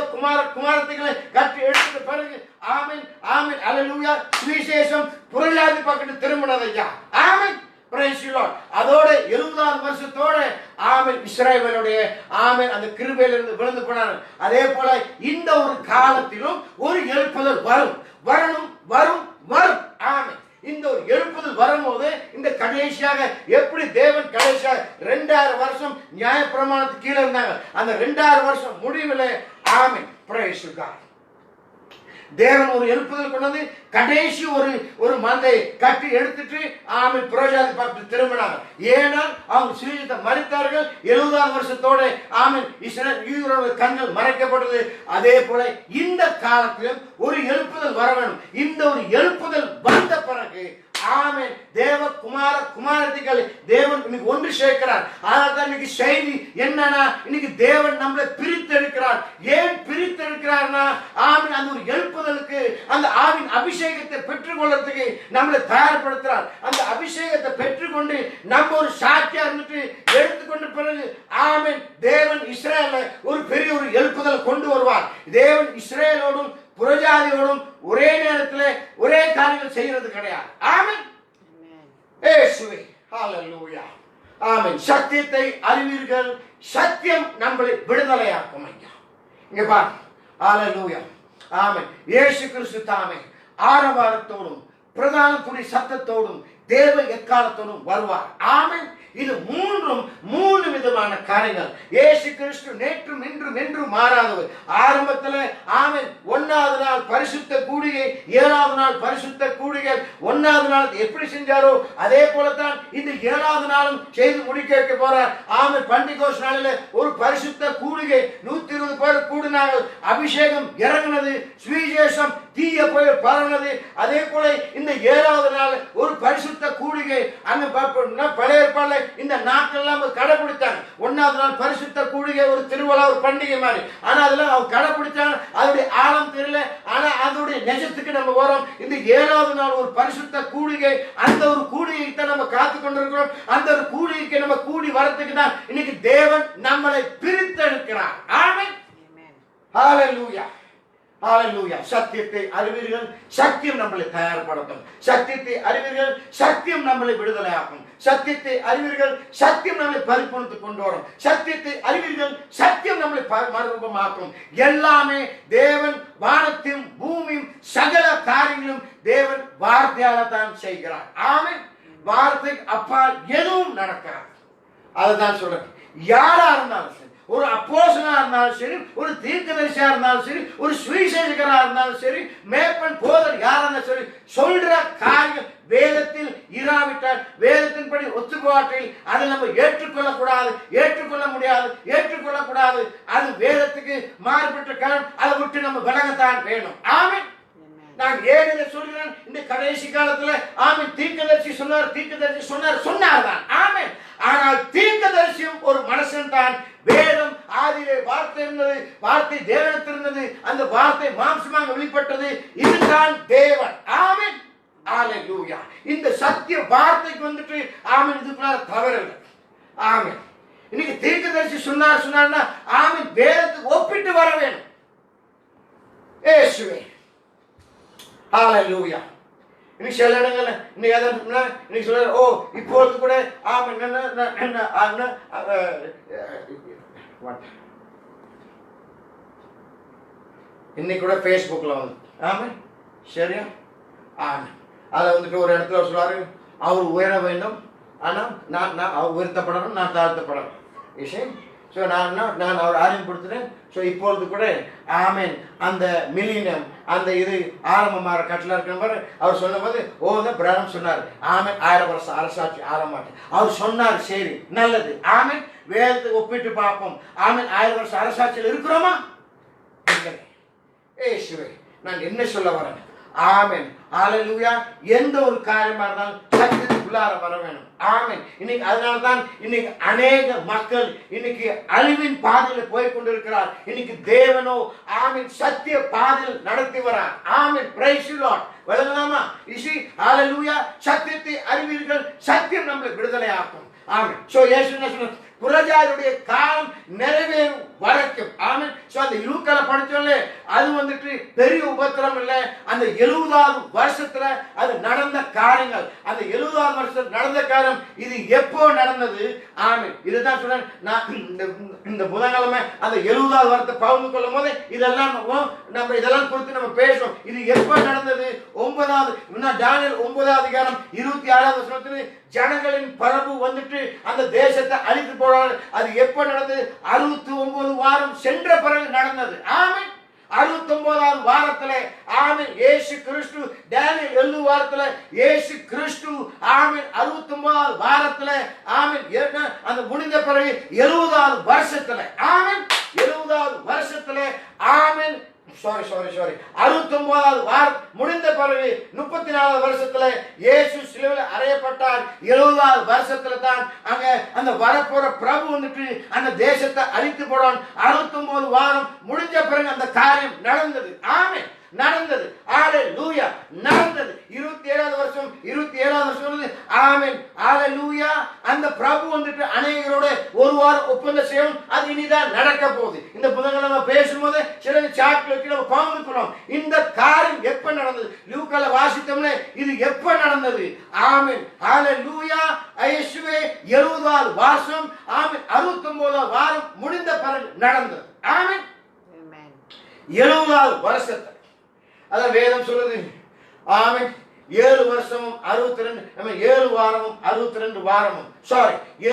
குமாரத்திகளை கட்டி எடுத்த பிறகு ஆமென் ஆமென் அல்லேலூயா சுவிசேஷம் புறஜாதி பக்கத்து திரும்பினது ஐயா. ஆமென். Praise the Lord. அதோட 70வது வருஷத்தோட ஆமென் இஸ்ரவேலுடைய ஆமென் அந்த கிருபையிலிருந்து விழுந்து போனார். அதே போல இந்த ஒரு காலத்திலும் ஒரு எழுப்புதல் வரும். ஆமென். இந்த ஒரு எழுப்புதல் வரும்போது இந்த கடைசியாக எப்படி தேவன் கடைசியாக 2000 வருஷம் நியாயப்பிரமாணத்துக்கு கீழே இருந்தாங்க. அந்த 2000 வருஷம் முடிவில் ஆமென் praise God. தேவன் ஒரு எழுப்புதல் கொண்டது. கடைசி ஒரு மந்தை கட்டி எடுத்துட்டு ஆமென் புறஜாதி பக்கத்து திரும்பினாங்க. ஏன்னா அவங்க சுவிசேஷத்தை மரித்தார்கள். 70வது வருஷத்தோட ஆமென் இஸ்ரவேலோட கண்கள் மறைக்கப்பட்டது. அதே போல இந்த காலத்திலும் ஒரு எழுப்புதல் வர வேண்டும். இந்த ஒரு எழுப்புதல் வந்த பிறகு ஆமென் தேவ குமாரத்திகள் தேவன் இன்னைக்கு ஒன்று சேர்க்கிறார். அதனால இன்னைக்கு செய்தி என்னன்னா, இன்னைக்கு தேவன் நம்மளை பிரித்தெடுக்கிறார். ஏன் பிரித்தெடுக்கிறார்னா ஆமென் அந்த ஒரு எழுப்புதலுக்கு அந்த ஆவின் அபிஷேகத்தை பெற்றுக்கொள்றதுக்கு நம்மளை தயார்படுத்துறார். அந்த அபிஷேகத்தை பெற்றுக்கொண்டு நம்ம ஒரு சாட்சியா இருந்துட்டு எடுத்துக்கொண்ட பிறகு ஆமென் தேவன் இஸ்ரவேலை ஒரு பெரிய ஒரு எழுப்புதல் கொண்டு வருவார். தேவன் இஸ்ரவேலோடும் புறஜாதியோடும் ஒரே நேரத்தில் ஒரே காரியங்கள் செய்யறது கிடையாது. ஆமென். இயேசுவே ஹalleluya. ஆமென். சத்தியத்தை அறிவீர்கள், சத்தியம் நம்மளை விடுதலையாக்கும் ஐயா. இங்க பாருங்க. ஹalleluya. ஆமென். இயேசு கிறிஸ்து தாமே ஆரவாரத்தோடும் பிரதான துணி சத்தத்தோடும் தேவ எக்காலத்தோடும் வருவார். ஆமென். இது மூன்று விதமான காரியங்கள். இயேசு கிறிஸ்து நேற்றும் இன்றும் என்றும் மாறாதவர். ஆரம்பத்தில் ஆமென் 1வது நாள் பரிசுத்த கூடிகை, 7வது நாள் பரிசுத்த கூடிகை. 1வது நாள் எப்படி செஞ்சாரோ அதே போலத்தான் இந்த 7வது நாளும் செய்து முடிக்க வைக்க போறார். ஆமென். பண்டிகோஸ் நாளில் ஒரு பரிசுத்த கூடிகை 120 பேர் கூடினார்கள். அபிஷேகம் இறங்கினது, சுவிசேஷம் தீய புயல் பரவினது. அதே போல இந்த 7வது நாள் ஒரு பரிசுத்த கூடிகை. அங்க பழைய ஏற்பாடுல இந்த நாட்கள் எல்லாம் கடைபிடித்தாங்க. 1வது நாள் பரிசுத்த கூடிகை ஒரு திருவிழா, ஒரு பண்டிகை மாதிரி. ஆனா அதெல்லாம் அவங்க கடைபிடிச்சாங்க. அதோடைய ஆழம் தெரியல. ஆனா அதோடைய நிஜத்துக்கு நம்ம வரோம். இந்த 7வது நாள் ஒரு பரிசுத்த கூடிகை. அந்த ஒரு கூடிகை தான் நம்ம காத்து கொண்டிருக்கிறோம். அந்த ஒரு கூடிகைக்கு நம்ம கூடி வரத்துக்கு தான் இன்னைக்கு தேவன் நம்மளை பிரித்தெடுக்கிறார். ஆமென். ஹalleluya. ஹalleluya. சத்தியத்தை அறிவீர்கள், சத்தியம் நம்மளை தயார்படுத்தும். சத்தியத்தை அறிவீர்கள், சத்தியம் நம்மளை விடுதலையாக்கும். சத்தியத்தை அறிவீர்கள், சத்தியம் நம்மளை பரிபூர்ணத்துக்கு கொண்டு வரும். சத்தியத்தை அறிவீர்கள், சத்தியம் நம்மளை மறுரூபமாக்கும். எல்லாமே தேவன் வானத்தையும் பூமியும் சகல காரியங்களும் தேவன் வார்த்தையால தான் செய்கிறார். ஆமென். வார்த்தைக்கு அப்பால் எதுவும் நடக்காது. அதுதான் சொல்றேன். யாரா இருந்தாலும் சரி, ஒரு அப்போஸ்தலனா இருந்தாலும் சரி, ஒரு தீர்க்கதரிசியா இருந்தாலும் சரி, ஒரு சுவிசேஷகரா இருந்தாலும் சரி, மேப்பன் போதர் யாரா இருந்தாலும் சரி, சொல்ற காரியம் வேதத்தில் இராவிட்டால், வேதத்தின்படி ஒத்துக்கொள்ளாட்டில் அதை நம்ம ஏற்றுக்கொள்ள முடியாது. அது வேதத்துக்கு மாறுபட்ட காரணம். அதை விட்டு நம்ம விலகத்தான் வேணும். ஆமென். நான் ஏன் இதை சொல்கிறேன்? இந்த கடைசி காலத்துல ஆமென் தீர்க்கதரிசி சொன்னார்தான். ஆமென். ஆனால் தீர்க்கதரிசியும் ஒரு மனுஷன் தான். வேதம் ஆதியிலே வார்த்தை இருந்தது, வார்த்தை தேவனிடத்தில் இருந்தது, அந்த வார்த்தை மாம்சமாக வெளிப்பட்டது. இதுதான் தேவன். ஆமென். ஹalleluya. இந்த சத்திய வார்த்தைக்கு வந்துட்டு ஆமென் இதுக்குள்ள தவறில்லை. ஆமென். இன்னைக்கு தீர்க்கதரிசி சொன்னார்னா ஆமென் வேதத்துக்கு ஒப்பிட்டு வர வேணும். இயேசுவே. ஹalleluya. இன்னைக்கு சில இடங்கள்ல இன்னைக்கு சொல்ற இப்போது கூட ஆமென் இன்னைக்கு கூட Facebookல வந்து ஆமென் சரியா ஆமென் அதை வந்துட்டு ஒரு இடத்துல சொல்றாரு, அவர் உயர வேண்டும், ஆனா நான் அவர் உயர்த்தப்படணும், நான் தாழ்த்தப்படணும். விஷயம். ஸோ நான் அவர் ஆரம்பப்படுத்துகிறேன். ஸோ இப்பொழுது கூட ஆமென் அந்த மில்லினியம் அந்த இது ஆரம்பமாக கட்டளை இருக்கிற மாதிரி அவர் சொன்ன போது பிரதம் சொன்னார் ஆமென் 1000 வருஷம் அரசாட்சி ஆரம்பமாட்டேன். அவர் சொன்னார் சரி நல்லது. ஆமென். வேதத்துக்கு ஒப்பிட்டு பார்ப்போம். ஆமென் 1000 வருஷம் அரசாட்சியில் இருக்கிறோமா? ஏசுவே நான் என்ன சொல்ல வரேன்? ஆமென். ஹalleluya. எந்த ஒரு காரியமா இருந்தாலும் சத்தியத்துக்குள்ளார வர வேணும். ஆமென். இன்னைக்கு அதனால்தான் இன்னைக்கு அநேக மக்கள் இன்னைக்கு அழிவின் பாதையில் போய் கொண்டிருக்கிறார். இன்னைக்கு தேவனோ ஆமென் சத்திய பாதையில் நடத்தி வரார். ஆமென். Praise the Lord. விளங்கலாமா? இசி ஹalleluya. சத்தியத்தை அறிவீர்கள், சத்தியம் நம்மை விடுதலை ஆக்கும். ஆமென். சோ இயேசு என்ன சொன்னார்? புறஜாதியுடைய காலம் நிறைவேறும் வரைக்கும். ஆமென். சோ அந்த லூக்கால படிச்சோம்ல அது வந்துட்டு பெரிய உபத்திரம் இல்லை. அந்த 70வது வருஷத்துல அது நடந்த காரியங்கள். அந்த 70வது வருஷத்துல நடந்த காரியம் இது எப்போ நடந்தது? ஆமென். இதுதான் சொன்னேன் நான் இந்த புதன்கிழமை அந்த 70வது வருஷத்தை பகிர்ந்து கொள்ளும் போது இதெல்லாம் நம்ம இதெல்லாம் குறித்து நம்ம பேசணும். இது எப்போ நடந்தது? 9வது தானியேல் 9வது அதிகாரம் 26வது வசனத்தில் ஜனங்களின் பரப்பு வந்துட்டு அந்த தேசத்தை அழித்து போறாங்க. அது எப்ப நடந்தது? 69 வாரம் சென்ற பிறகு நடந்தது. ஆமென். 69வது வாரத்துல ஆமென் இயேசு கிறிஸ்து தானியேல் 7 வாரத்துல இயேசு கிறிஸ்து ஆமென் 69வது வாரத்துல ஆமென் அந்த முடிந்த பிறகு 70வது வருஷத்துல ஆமென் 70வது வருஷத்துல ஆமென் சாரி 69வது வாரம் முடிந்த பிறகு 34வது வருஷத்துல இயேசு சிலுவையில் அறையப்பட்டார். 70வது வருஷத்துல தான் அங்க அந்த வரப்போற பிரபு வந்துட்டு அந்த தேசத்தை அழித்து போடான். 69 வாரம் முடிஞ்ச பிறகு அந்த காரியம் நடந்தது. ஆமென். நடந்தது. ஹalleluya. நடந்தது. 27வது வருஷம் ஆமென். ஹalleluya. அந்த பிரபு வந்துட்டு அநேகரோட ஒரு வாரம் ஒப்பந்தம் செய்யும். அது இனிதான் நடக்க போகுது. இந்த புதன்கிழமை பேசும்போது சில சாட்கள் வச்சு நம்ம பகிர்ந்துக்கிறோம். இந்த காரியம் எப்ப நடந்தது? லூக்கால வாசித்தோம்ல இது எப்ப நடந்தது? ஆமென். ஹalleluya. இயேசுவே 70வது வருஷம் ஆமென் 69வது வாரம் முடிந்த பிறகு நடந்தது. ஆமென். 70வது வருஷத்தை அத வேதம் சொல்லுது. ஆமென். 7 வருஷமும் 62, 7 வாரமும் 62 வாரமும்,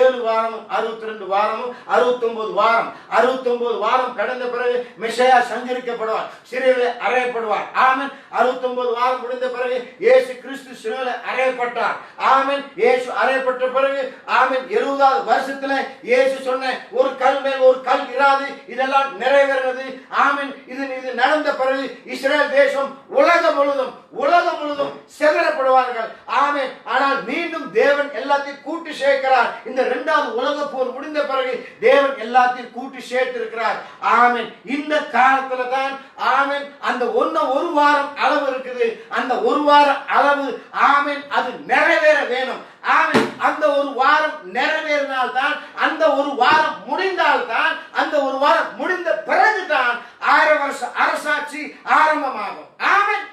7 வாரமும் 62 வாரமும் 69 வாரம். 69 வாரம் கடந்த பிறகு மெசியா சஞ்சரிக்கப்படுவார், சிலுவையிலே அறையப்படுவார். ஆமென். 69 வாரம் முடிந்த பிறகு இயேசு கிறிஸ்து சிலுவையிலே அறையப்பட்டார். ஆமென். இயேசு அறையப்பட்ட பிறகு ஆமென் 70வது வருஷத்துல இயேசு சொன்ன ஒரு கல் மேல் ஒரு கல் இராது, இதெல்லாம் நிறைவேறினது. ஆமென். இது நடந்த பிறகு இஸ்ரேல் தேசம் உலகம் முழுதும் சிதறப்படுவார்கள். ஆமென். ஆனால் மீண்டும் தேவன் எல்லாத்தையும் கூட்டி சேர்க்கிறார். இந்த 2வது உலக போர் முடிந்த பிறகு தேவன் எல்லாத்தையும் கூட்டி சேர்த்திருக்கிறார். ஆமென். இந்த காலத்துல தான் ஆமென் அந்த ஒரு வாரம் அளவு இருக்குது. அந்த ஒரு வார அளவு ஆமென் அது நிறைவேற வேணும். ஆமென். அந்த ஒரு வாரம் நிறைவேறினால்தான், அந்த ஒரு வாரம் முடிந்தால்தான், அந்த ஒரு வாரம் முடிந்த பிறகுதான் 1000 வருஷ அரசாட்சி ஆரம்பமாகும். ஆமென்.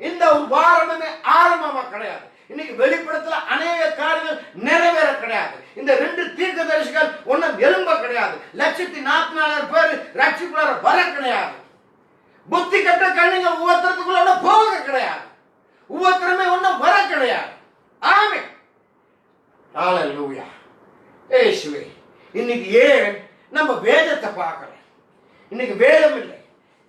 இந்த ஒரு வாரமே ஆரம்பமா கிடையாது. இன்னைக்கு வெளிப்படத்துல அநேக காரியங்கள் நிறைவேற கிடையாது. இந்த 2 தீர்க்கதரிசிகள் ஒன்னும் எழும்ப கிடையாது. 1,44,000 பேர் ரட்சிப்புக்குள்ள வர கிடையாது. புத்தி கட்ட கண்ணிங்க ஒவ்வொருத்தருக்குள்ள போக கிடையாது. ஒவ்வொருத்தருமே ஒன்னும் வர கிடையாது. ஆமென். ஹalleluya. இயேசுவே, இன்னைக்கு ஏன் நம்ம வேதத்தை பார்க்கல? இன்னைக்கு வேதம் இல்லை.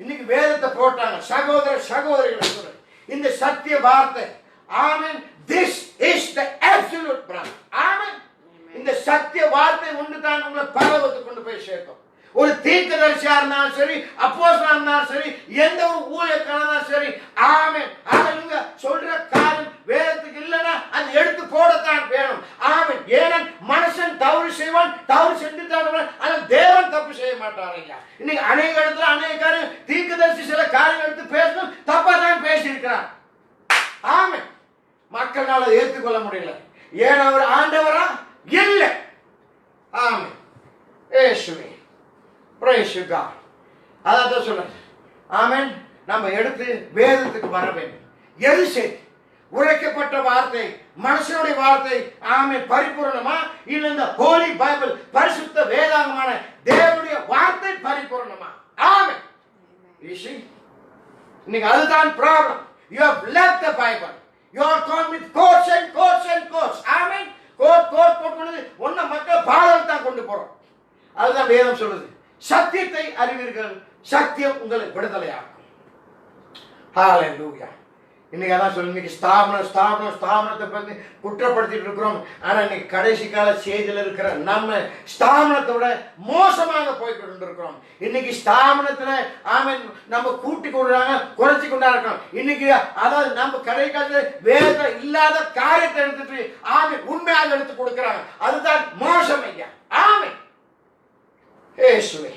இன்னைக்கு வேதத்தை போட்டாங்க. சகோதரிகளை சொல்றேன், இந்த சத்திய வார்த்தை ஆமென், this is the absolute brother. ஆமென். இந்த சத்திய வார்த்தை ஒன்று தான் உங்களை பரலோகத்துக்கு கொண்டு போய் சேர்க்கும். ஒரு தீர்க்கதரிசியா இருந்தாலும் சரி, அப்போஸ்தலனா இருந்தாலும் சரி, எந்த ஒரு ஊழியக்காரனாலும் சரி, ஆமென். ஹalleluya. சொல்ற காரியம் வேதத்துக்கு இல்லைன்னா அது எடுத்து போடத்தான் வேணும். ஆமென். ஏன்னா மனுஷன் தவறு செய்வான், தவறு செஞ்சுட்டான், ஆனால் தேவன் தப்பு செய்ய மாட்டார். ஐயா, இன்னைக்கு அநேக இடத்துல அநேக காரியம் தீர்க்கதரிசி சில காரியங்கள் எடுத்து பேசணும், தப்பா தான் பேசியிருக்கிறார். ஆமென். மக்களால் அதை ஏற்றுக்கொள்ள முடியல. ஏன் அவர் ஆண்டவரா? இல்லை. ஆமென். இயேசுவே, praise you God. அதான் சொல்றேன். ஆமென். நம்ம எடுத்து வேதத்துக்கு வர வேண்டும். எது சரி? உரைக்கப்பட்ட வார்த்தை, மனுஷனுடைய வார்த்தை ஆமென் பரிபூரணமா, இல்ல இந்த ஹோலி பைபிள் பரிசுத்த வேதாகமான தேவனுடைய வார்த்தை பரிபூரணமா? ஆமென். இன்னைக்கு அதுதான் problem. You have left the Bible. You are going with quotes and quotes and quotes. Amen. Quote போட்டு ஒன்ன மக்கள் பாடல் தான் கொண்டு போறோம். அதுதான் வேதம் சொல்லுது. சத்தியத்தை அறிவீர்கள், சத்தியம் உங்களை விடுதலையாக்கும். ஹalleluya. இன்னைக்கு அதான் சொல்லு, இன்னைக்கு ஸ்தாபனத்தை பத்தி குற்றப்படுத்திட்டு இருக்கிறோம். ஆனா இன்னைக்கு கடைசி கால செய்தியில் இருக்கிற நம்ம ஸ்தாபனத்தோட மோசமாக போய் கொண்டிருக்கிறோம். இன்னைக்கு ஸ்தாபனத்துல ஆமென் நம்ம கூட்டி கொண்டாங்க, குறைச்சி கொண்டா இருக்கோம். இன்னைக்கு அதாவது நம்ம கடை காலத்துல வேத இல்லாத காரியத்தை எடுத்துட்டு ஆமென் உண்மையாக எடுத்து கொடுக்கிறாங்க. அதுதான் மோசம் ஐயா. ஆமென். இயேசுவே,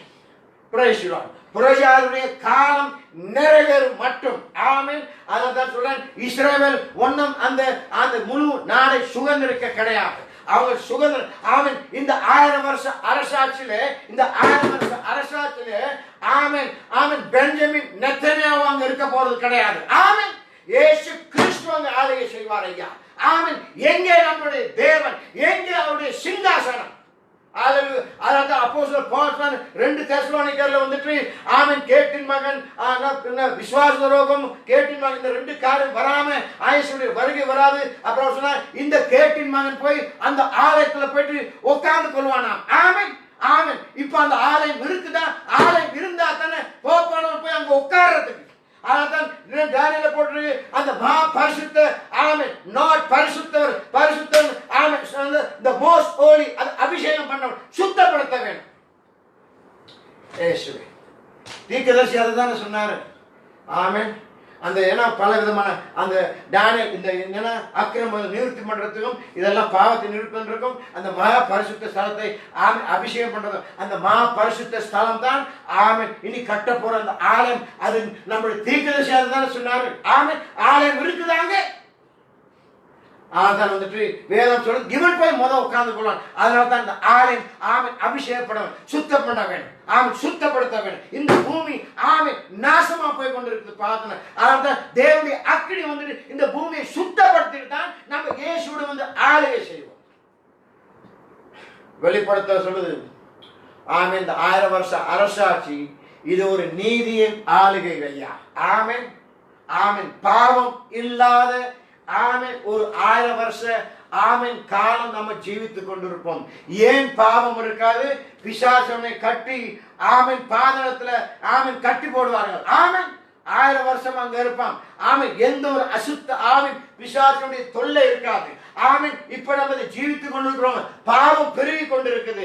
praise you Lord. புறஜாதியுடைய காலம் நிறைவேறும் மட்டும். ஆமென். அதான் சொல்றேன், இஸ்ரவேல் ஒன்னும் அந்த முழு நாடை சுதந்திரிக்க கிடையாது. அவங்க சுதந்திரம் ஆமென். இந்த 1000 வருஷ அரசாட்சியிலே ஆமென் பெஞ்சமின் நெத்தனியாவு அங்க இருக்க போறது கிடையாது. ஆமென். இயேசு கிறிஸ்து அங்க ஆளுகை செய்வார் ஐயா. ஆமென். எங்கே நம்முடைய தேவன்? எங்கே அவருடைய சிங்காசனம்? அதான் அப்போஸ்தலர் பவுல் 2 தெசலோனிக்கர்ல வந்துட்டு ஆமென் கேட்டின் மகன் விசுவாச ரோகம், கேட்டின் மகன், இந்த 2 காரியம் வராம ஆயேசுடைய வருகை வராது. அப்புறம் சொன்னா இந்த கேட்டின் மகன் போய் அந்த ஆலயத்துல போயிட்டு உட்கார்ந்து கொள்வானாம். ஆமென். ஆமென். இப்ப அந்த ஆலயம் இருக்குதா? ஆலயம் இருந்தா தானே போப்பானவர் போய் அங்க உட்கார்றதுக்கு. அதான் தானியேல போட்டு அந்த மகா பரிசுத்த ஆமென், நாட் பரிசுத்தவர் ஆமென், the most holy, அது அபிஷேகம் பண்ணவர், சுத்தப்படுத்த வேண்டும். இயேசுவே, தீர்க்கதரிசி அதுதானே சொன்னாரு. ஆமென். அந்த ஏன்னா பல விதமான அந்த தானியேல் இந்த என்னன்னா அக்கிரம நிவர்த்தி பண்றதுக்கும் இதெல்லாம் பாவத்தை நிவர்த்தி பண்றதுக்கும் அந்த மகா பரிசுத்த ஸ்தலத்தை ஆமென் அபிஷேகம் பண்றதும் அந்த மகா பரிசுத்த ஸ்தலம் தான் ஆமென் இனி கட்ட போற அந்த ஆலயம். அது நம்மளுடைய தீர்க்கதரிசி அதுதானே சொன்னாரு. ஆமென். ஆலயம் இருக்குதாங்க. அதான் வந்துட்டு வேதம் சொல்றது இவன் போய் உட்கார்ந்து கொள்வான். அதனால தான் இந்த ஆலயம் ஆமென் அபிஷேகப்பட வேண்டும், சுத்தம் பண்ண வேண்டும், ஆமென் சுத்தப்படுத்த வேண்டும். இந்த பூமி ஆமென் நாசமா போய் கொண்டிருக்கு பார்த்தன. அதனால தான் தேவனுடைய அக்கினி வந்துட்டு இந்த பூமியை சுத்தப்படுத்திட்டு தான் நம்ம இயேசுவோட வந்து ஆளுகை செய்வோம். வெளிப்படுத்த சொல்லுது ஆமென் இந்த 1000 வருஷ அரசாட்சி இது ஒரு நீதியின் ஆளுகை ஐயா. ஆமென். ஆமென். பாவம் இல்லாத ஆமென் ஒரு 1000 வருஷ ஆமென் காலம் நம்ம ஜீவித்துக் கொண்டிருப்போம். ஏன் பாவம் இருக்காது? பிசாசனை கட்டி ஆமென் பாதளத்துல ஆமென் கட்டி போடுவார்கள். ஆமென் 1000 வருஷம் அங்க இருப்பான். ஆமென் எந்த ஒரு அசுத்த ஆவின் பிசாசனுடைய தொல்லை இருக்காது. ஆமென் இப்ப நம்ம ஜீவித்துக் கொண்டிருக்கிறோம். பாவம் பெருகி கொண்டிருக்குது.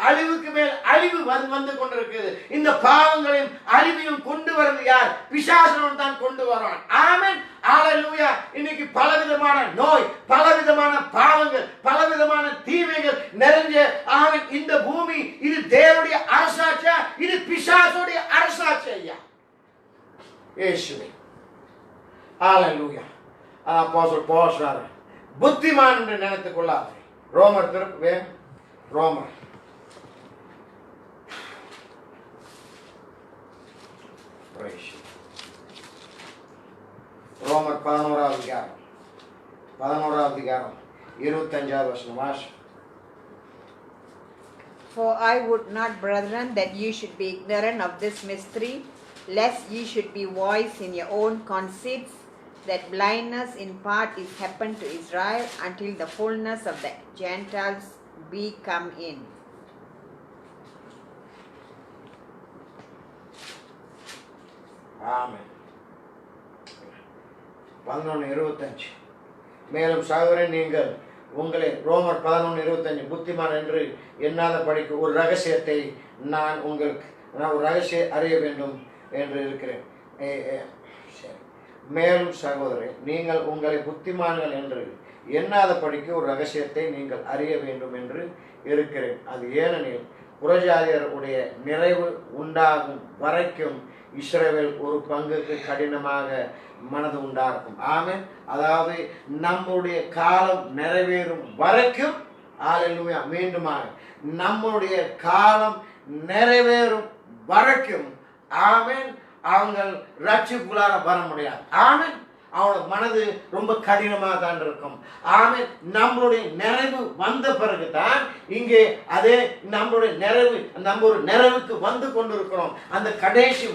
அழிவுக்கு மேல் அழிவு வந்து கொண்டிருக்குது. இந்த பாவங்களையும் அழிவையும் கொண்டு வரது யார்? பிசாசன் தான் கொண்டு வரான். ஆமென் ஹalleluya. இன்னைக்கு பலவிதமான நோய், பலவிதமான பாவங்கள், பலவிதமான தீமைகள் நிறைஞ்ச ஆமென் இந்த பூமி இது தேவனுடைய அரசாட்சியா? இது பிசாசுடைய அரசாட்சி ஐயா? இயேசுவே ஹalleluya. அப்போஸ்தலர் பவுல் சொல்றார், புத்திமான் என்று நினைத்துக் கொள்ளாதே. ரோமர் திருப்பவே ரோமர் ரோமர் 11வது அதிகாரம் 25வது வசனம் வாசி. For I would not, brethren, that ye should be ignorant of this mystery, lest ye should be wise in your own conceits, that blindness in part is happened to Israel until the fullness of the Gentiles be come in. ஆமென். 11:25 மேலும் சகோதரன் நீங்கள் உங்களை ரோமர் 11:25 புத்திமான் என்று எண்ணாத படிக்கு ஒரு ரகசியத்தை நான் ஒரு ரகசியம் அறிய வேண்டும் என்று இருக்கிறேன். மேலும் சகோதரன் நீங்கள் உங்களை புத்திமான்கள் என்று எண்ணாத படிக்கு ஒரு ரகசியத்தை நீங்கள் அறிய வேண்டும் என்று இருக்கிறேன். அது ஏனெனில் புறஜாதியருடைய நிறைவு உண்டாகும் வரைக்கும் இஸ்ரவேல் ஒரு பங்குக்கு கடினமாக மனது உண்டாகும். ஆமென். அதாவது நம்முடைய காலம் நிறைவேறும் வரைக்கும் ஹalleluya மீண்டுமாக நம்முடைய காலம் நிறைவேறும் வரைக்கும் ஆமென் அவங்க ரட்சிப்புக்குள்ளார வர முடியாது. ஆமென். அவனோட மனது ரொம்ப கடினமாக தான் இருக்கும். ஆமென். நம்மளுடைய நிறைவு வந்த பிறகு தான் இங்கே அதே நம்மளுடைய நிறைவு நம்ம ஒரு நிறைவுக்கு வந்து கொண்டிருக்கிறோம். அந்த கடைசி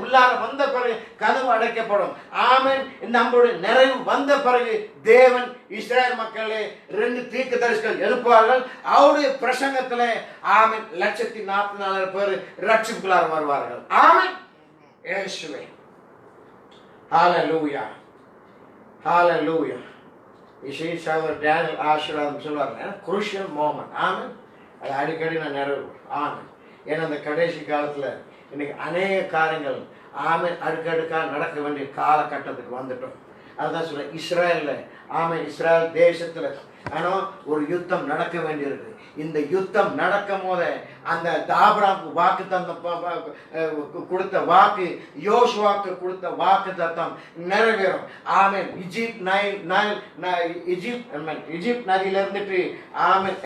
உள்ளார வந்த பிறகு கதவு அடைக்கப்படும். ஆமென். நம்மளுடைய நிறைவு வந்த பிறகு தேவன் இஸ்ரவேல் மக்களே 2 தீர்க்கதரிசிகள் எழுப்புவார்கள். அவருடைய பிரசங்கத்துல ஆமென் 144,000 பேர் ரட்சிப்புக்குள்ளார வருவார்கள். ஆமென். இயேசுவே ஹalleluya ஹalleluya. இசைசாவர் டேனியல் ஆசீர்வாதம் சொல்வாங்க, குரூஷியல் மோமெண்ட். ஆமென். அது அடிக்கடி நான் நிறைவு. ஆமென். ஏன்னா அந்த கடைசி காலத்துல இன்னைக்கு அநேக காரியங்கள் ஆமென் அடுக்கடுக்காக நடக்க வேண்டிய காலகட்டத்துக்கு வந்துட்டோம். அதுதான் சொல்ல இஸ்ரேல்ல ஆமென் இஸ்ரேல் தேசத்துல ஆனால் ஒரு யுத்தம் நடக்க வேண்டியிருக்கு. இந்த யுத்தம் நடக்கும் போது அந்த ஆபிரகாமுக்கு வாக்கு தத்தம் கொடுத்த வாக்கு, யோசுவாக்கு கொடுத்த வாக்கு தத்தம் நிறைவேறும். ஆமென். இஜிப்ட் நதியில இருந்துட்டு ஆமென்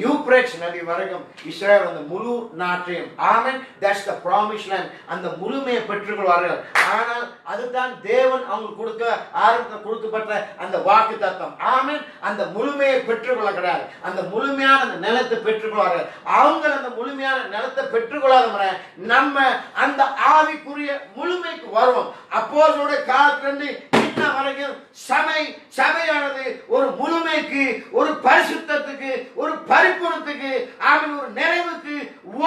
யூப்ரேட்ஸ் நதி வரைக்கும் இஸ்ரேல் அந்த முழு நாட்டையும் ஆமென் தட்ஸ் தி ப்ராமிஸ் லேண்ட் அந்த முழுமையை பெற்றுக்கொள்வார்கள். ஆனால் அதுதான் தேவன் அவங்க கொடுக்கப்பட்ட அந்த வாக்கு தத்தம். ஆமென். அந்த முழுமையை பெற்றுக்கொள்ள கிடையாது. அந்த முழுமையான அந்த நிலத்தை பெற்றுக்கொள்வார்கள். அவங்க அந்த முழுமையான நிலத்தை பெற்றுக்கொள்ளாத முறை நம்ம அந்த ஆவிக்குரிய முழுமைக்கு வருவோம். அப்போஸ்தலருடைய காலத்திலிருந்து இன்ன வரைக்கும் சபையானது ஒரு முழுமைக்கு, ஒரு பரிசுத்தத்துக்கு, ஒரு பரிபூரணத்துக்கு, ஆமென் ஒரு நிறைவுக்கு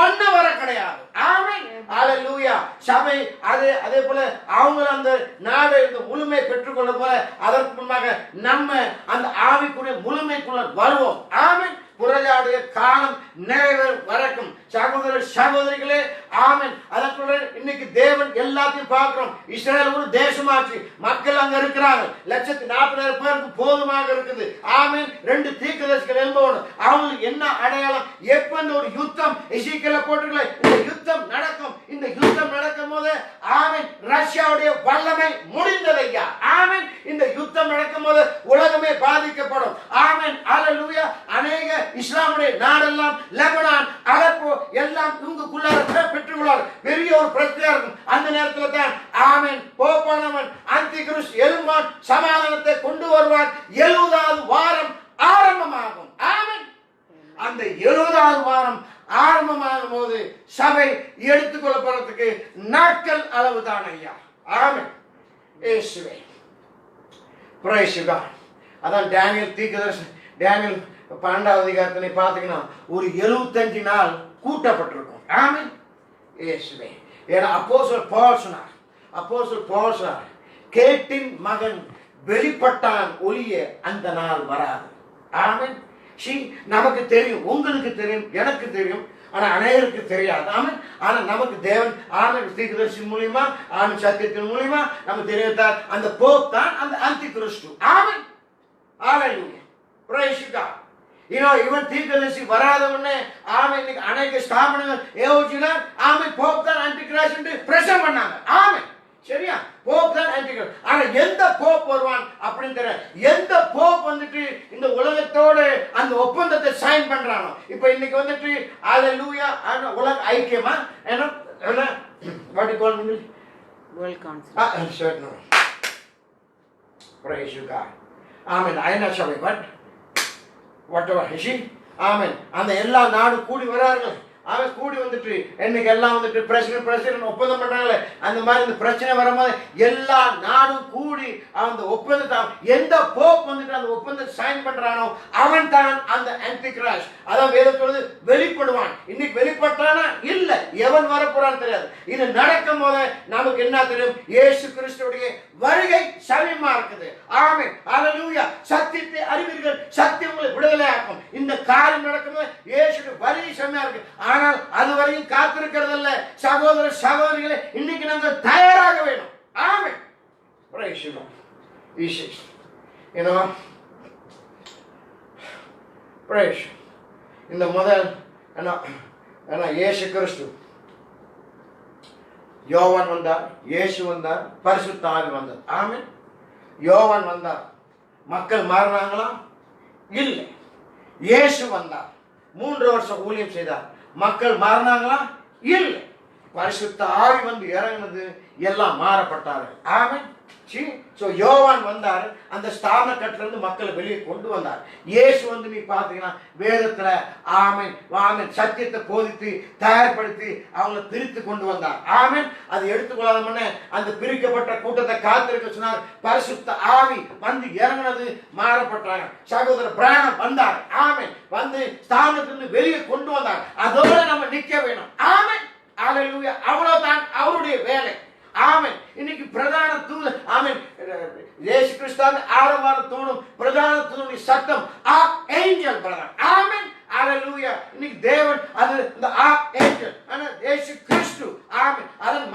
ஒண்ணு வர கிடையாது. ஆமென். ஹalleluya. சபை அதே போல அவங்க அந்த நாடு இந்த முழுமை பெற்றுக்கொள்ள போல அதற்கு முன்பாக நம்ம அந்த ஆவிக்குரிய முழுமைக்குள்ள வருவோம். ஆமென். புறஜாதிய காலம் நிறைவேறும் வரைக்கும் சகோதர சகோதரிகளே ஆமென். அதற்குள்ள இன்னைக்கு தேவன் எல்லாத்தையும் பார்க்கிறோம். இஸ்ரேல் ஒரு தேசமாச்சு, மக்கள் அங்க இருக்கிறாங்க. 140,000 பேருக்கு போதுமாக இருக்குது. ஆமென். 2 தீர்க்கதரிசிகள் எழும்பணும். அவங்களுக்கு என்ன அடையாளம்? எப்ப இந்த ஒரு யுத்தம் எசேக்கியேல போட்டுக்கல இந்த யுத்தம் நடக்கும். இந்த யுத்தம் நடக்கும் போது ஆமென் ரஷ்யாவுடைய வல்லமை முடிந்ததையா. ஆமென். இந்த யுத்தம் நடக்கும் போது உலகமே பாதிக்கப்படும். ஆமென். ஹalleluya. அநேக இஸ்லாமுடைய நாடெல்லாம் லெபனான், அலப்போ எல்லாம் இவங்களுக்குள்ளார பெற்றுக்கொள்ளார். பெரிய ஒரு பிரச்சனை இருக்கும். அந்த நேரத்தில் தான் ஆமென் போப்பானவன் அந்திகிறிஸ்து எழும்பான், சமாதானத்தை கொண்டு வருவான். 70வது வாரம் ஆரம்பமாகும். ஆமென். அந்த 70வது வாரம் ஆரம்பமாகும் போது சபை எடுத்துக்கொள்ளப்படுறதுக்கு நாட்கள் அளவுதான் ஐயா. ஆமென். இயேசுவே பிரைஸ் காட். அதான் டேனியல் தீர்க்கதரிசி டேனியல் 12வது அதிகாரத்திலே பார்த்தீங்கன்னா ஒரு 75 நாள் கூட்டப்பட்டிருக்கும். ஆமென். இயேசுவே. ஏன்னா அப்போஸ்தலர் பவுல் சொன்னார் கேட்டின் மகன் வெளிப்பட்டான் ஒளிய அந்த நாள் வராது. ஆமென். நமக்கு தெரியும், உங்களுக்கு தெரியும், எனக்கு தெரியும், ஆனா அநேகருக்கு தெரியாது. ஆமென். ஆனா நமக்கு தேவன் ஆமென் தீர்க்கதரிசி மூலியமா ஆமென் சத்தியத்தின் மூலியமா நமக்கு தெரிவித்தார். அந்த போப் தான் அந்த அந்தி கிறிஸ்து. ஆமென். ஹalleluya. praise God. இவன் தீர்க்கதரிசி வராதவனே ஆமென் இன்னைக்கு அநேக ஸ்தாபனங்கள் ஏவுச்சுனா ஆமென் போப் தான் அந்தி கிறிஸ்து பிரசங்கம் பண்ணாங்க. ஆமென். சரியா? போப் தான் அந்தி கிறிஸ்து. ஆனா எந்த போப் வருவான் அப்படின்னு தெரியல. எந்த போப் வந்துட்டு இந்த உலகத்தோட அந்த ஒப்பந்தத்தை சைன் பண்றானோ. இப்போ இன்னைக்கு வந்துட்டு ஹalleluya உலக ஐக்கியமா என்ன what you call me World Council. Certain. Praise you God. Amen. I know sorry, but whatever. Amen. அந்த எல்லா நாடு கூடி வரார்கள். அவன் கூடி வந்துட்டு இன்னைக்கு எல்லாம் வந்துட்டு பிரசிடென்ட் ஒப்பந்தம் பண்றாங்களே அந்த மாதிரி இந்த பிரச்சனை வரும்போது எல்லா நாடும் கூடி அந்த ஒப்பந்தத்தை எந்த போப் வந்துட்டு அந்த ஒப்பந்தத்தை சைன் பண்றானோ அவன் தான் அந்த ஆன்டி கிரைஸ்ட். அதான் வேதத்தோடு வெளிப்படுவான். இன்னைக்கு வெளிப்பட்டானா இல்ல, எவன் வரப்போறான்னு தெரியாது. இது நடக்கும் போது நமக்கு என்ன தெரியும்? இயேசு கிறிஸ்துவுடைய வருகை சமீபமா இருக்குது. ஆமென். ஹalleluya. சத்தியத்தை அறிவீர்கள், சத்தியம் உங்களை விடுதலை ஆக்கும். இந்த காரியம் நடக்கும்போது இயேசுடைய வருகை சமீபமா இருக்கு. ஆனால் அதுவரையும் காத்திருக்கிறதல்ல சகோதர சகோதரிகளே, இன்னைக்கு நாங்கள் தயாராக வேணும். ஆமென். praise God. praise இந்த முதல் என்ன இயேசு கிறிஸ்து யோவான் வந்தார், இயேசு வந்தார், பரிசுத்த ஆவி வந்தார். ஆமென். யோவான் வந்தார், மக்கள் மாறினாங்களா? இல்லை. இயேசு வந்தார், 3 வருஷம் ஊழியம் செய்தார், மக்கள் மாறினாங்களா? இல்லை. பரிசுத்த ஆவி வந்து இறங்கினது, எல்லாம் மாறப்பட்டார்கள். ஆமென். சோ யோவான் வந்தார், அந்த ஸ்தாபன கட்டிலிருந்து மக்களை வெளியே கொண்டு வந்தார். இயேசு வந்து நீ பாத்தீங்கன்னா வேதத்துல ஆமென் ஆமென் சத்தியத்தை போதித்து தயார்படுத்தி அவங்களை பிரித்து கொண்டு வந்தார். ஆமென். அது எடுத்துக்கொள்ளாத அந்த பிரிக்கப்பட்ட கூட்டத்தை காத்திருக்க சொன்னார். பரிசுத்த ஆவி வந்து இறங்கினது, மாறப்பட்டாங்க. சகோதர பிராணம் வந்தார். ஆமென். வந்து ஸ்தானத்திலிருந்து வெளியே கொண்டு வந்தார். அதோட நம்ம நிக்க வேணும். ஆமென். ஹalleluya. அவ்வளவுதான் அவருடைய வேலை. ஆமென். இன்னைக்கு பிரதான தூதன் ஆமென் இயேசு கிறிஸ்துவின் ஆரவார தூணும் பிரதான தூதனுடைய சத்தம் ஆர்க்ஏஞ்சல் பிரதர். ஆமென். ஹalleluya. இன்னைக்கு தேவன் அது இந்த ஆர்க்ஏஞ்சல் ஆனா இயேசு கிறிஸ்து ஆமென் அதன்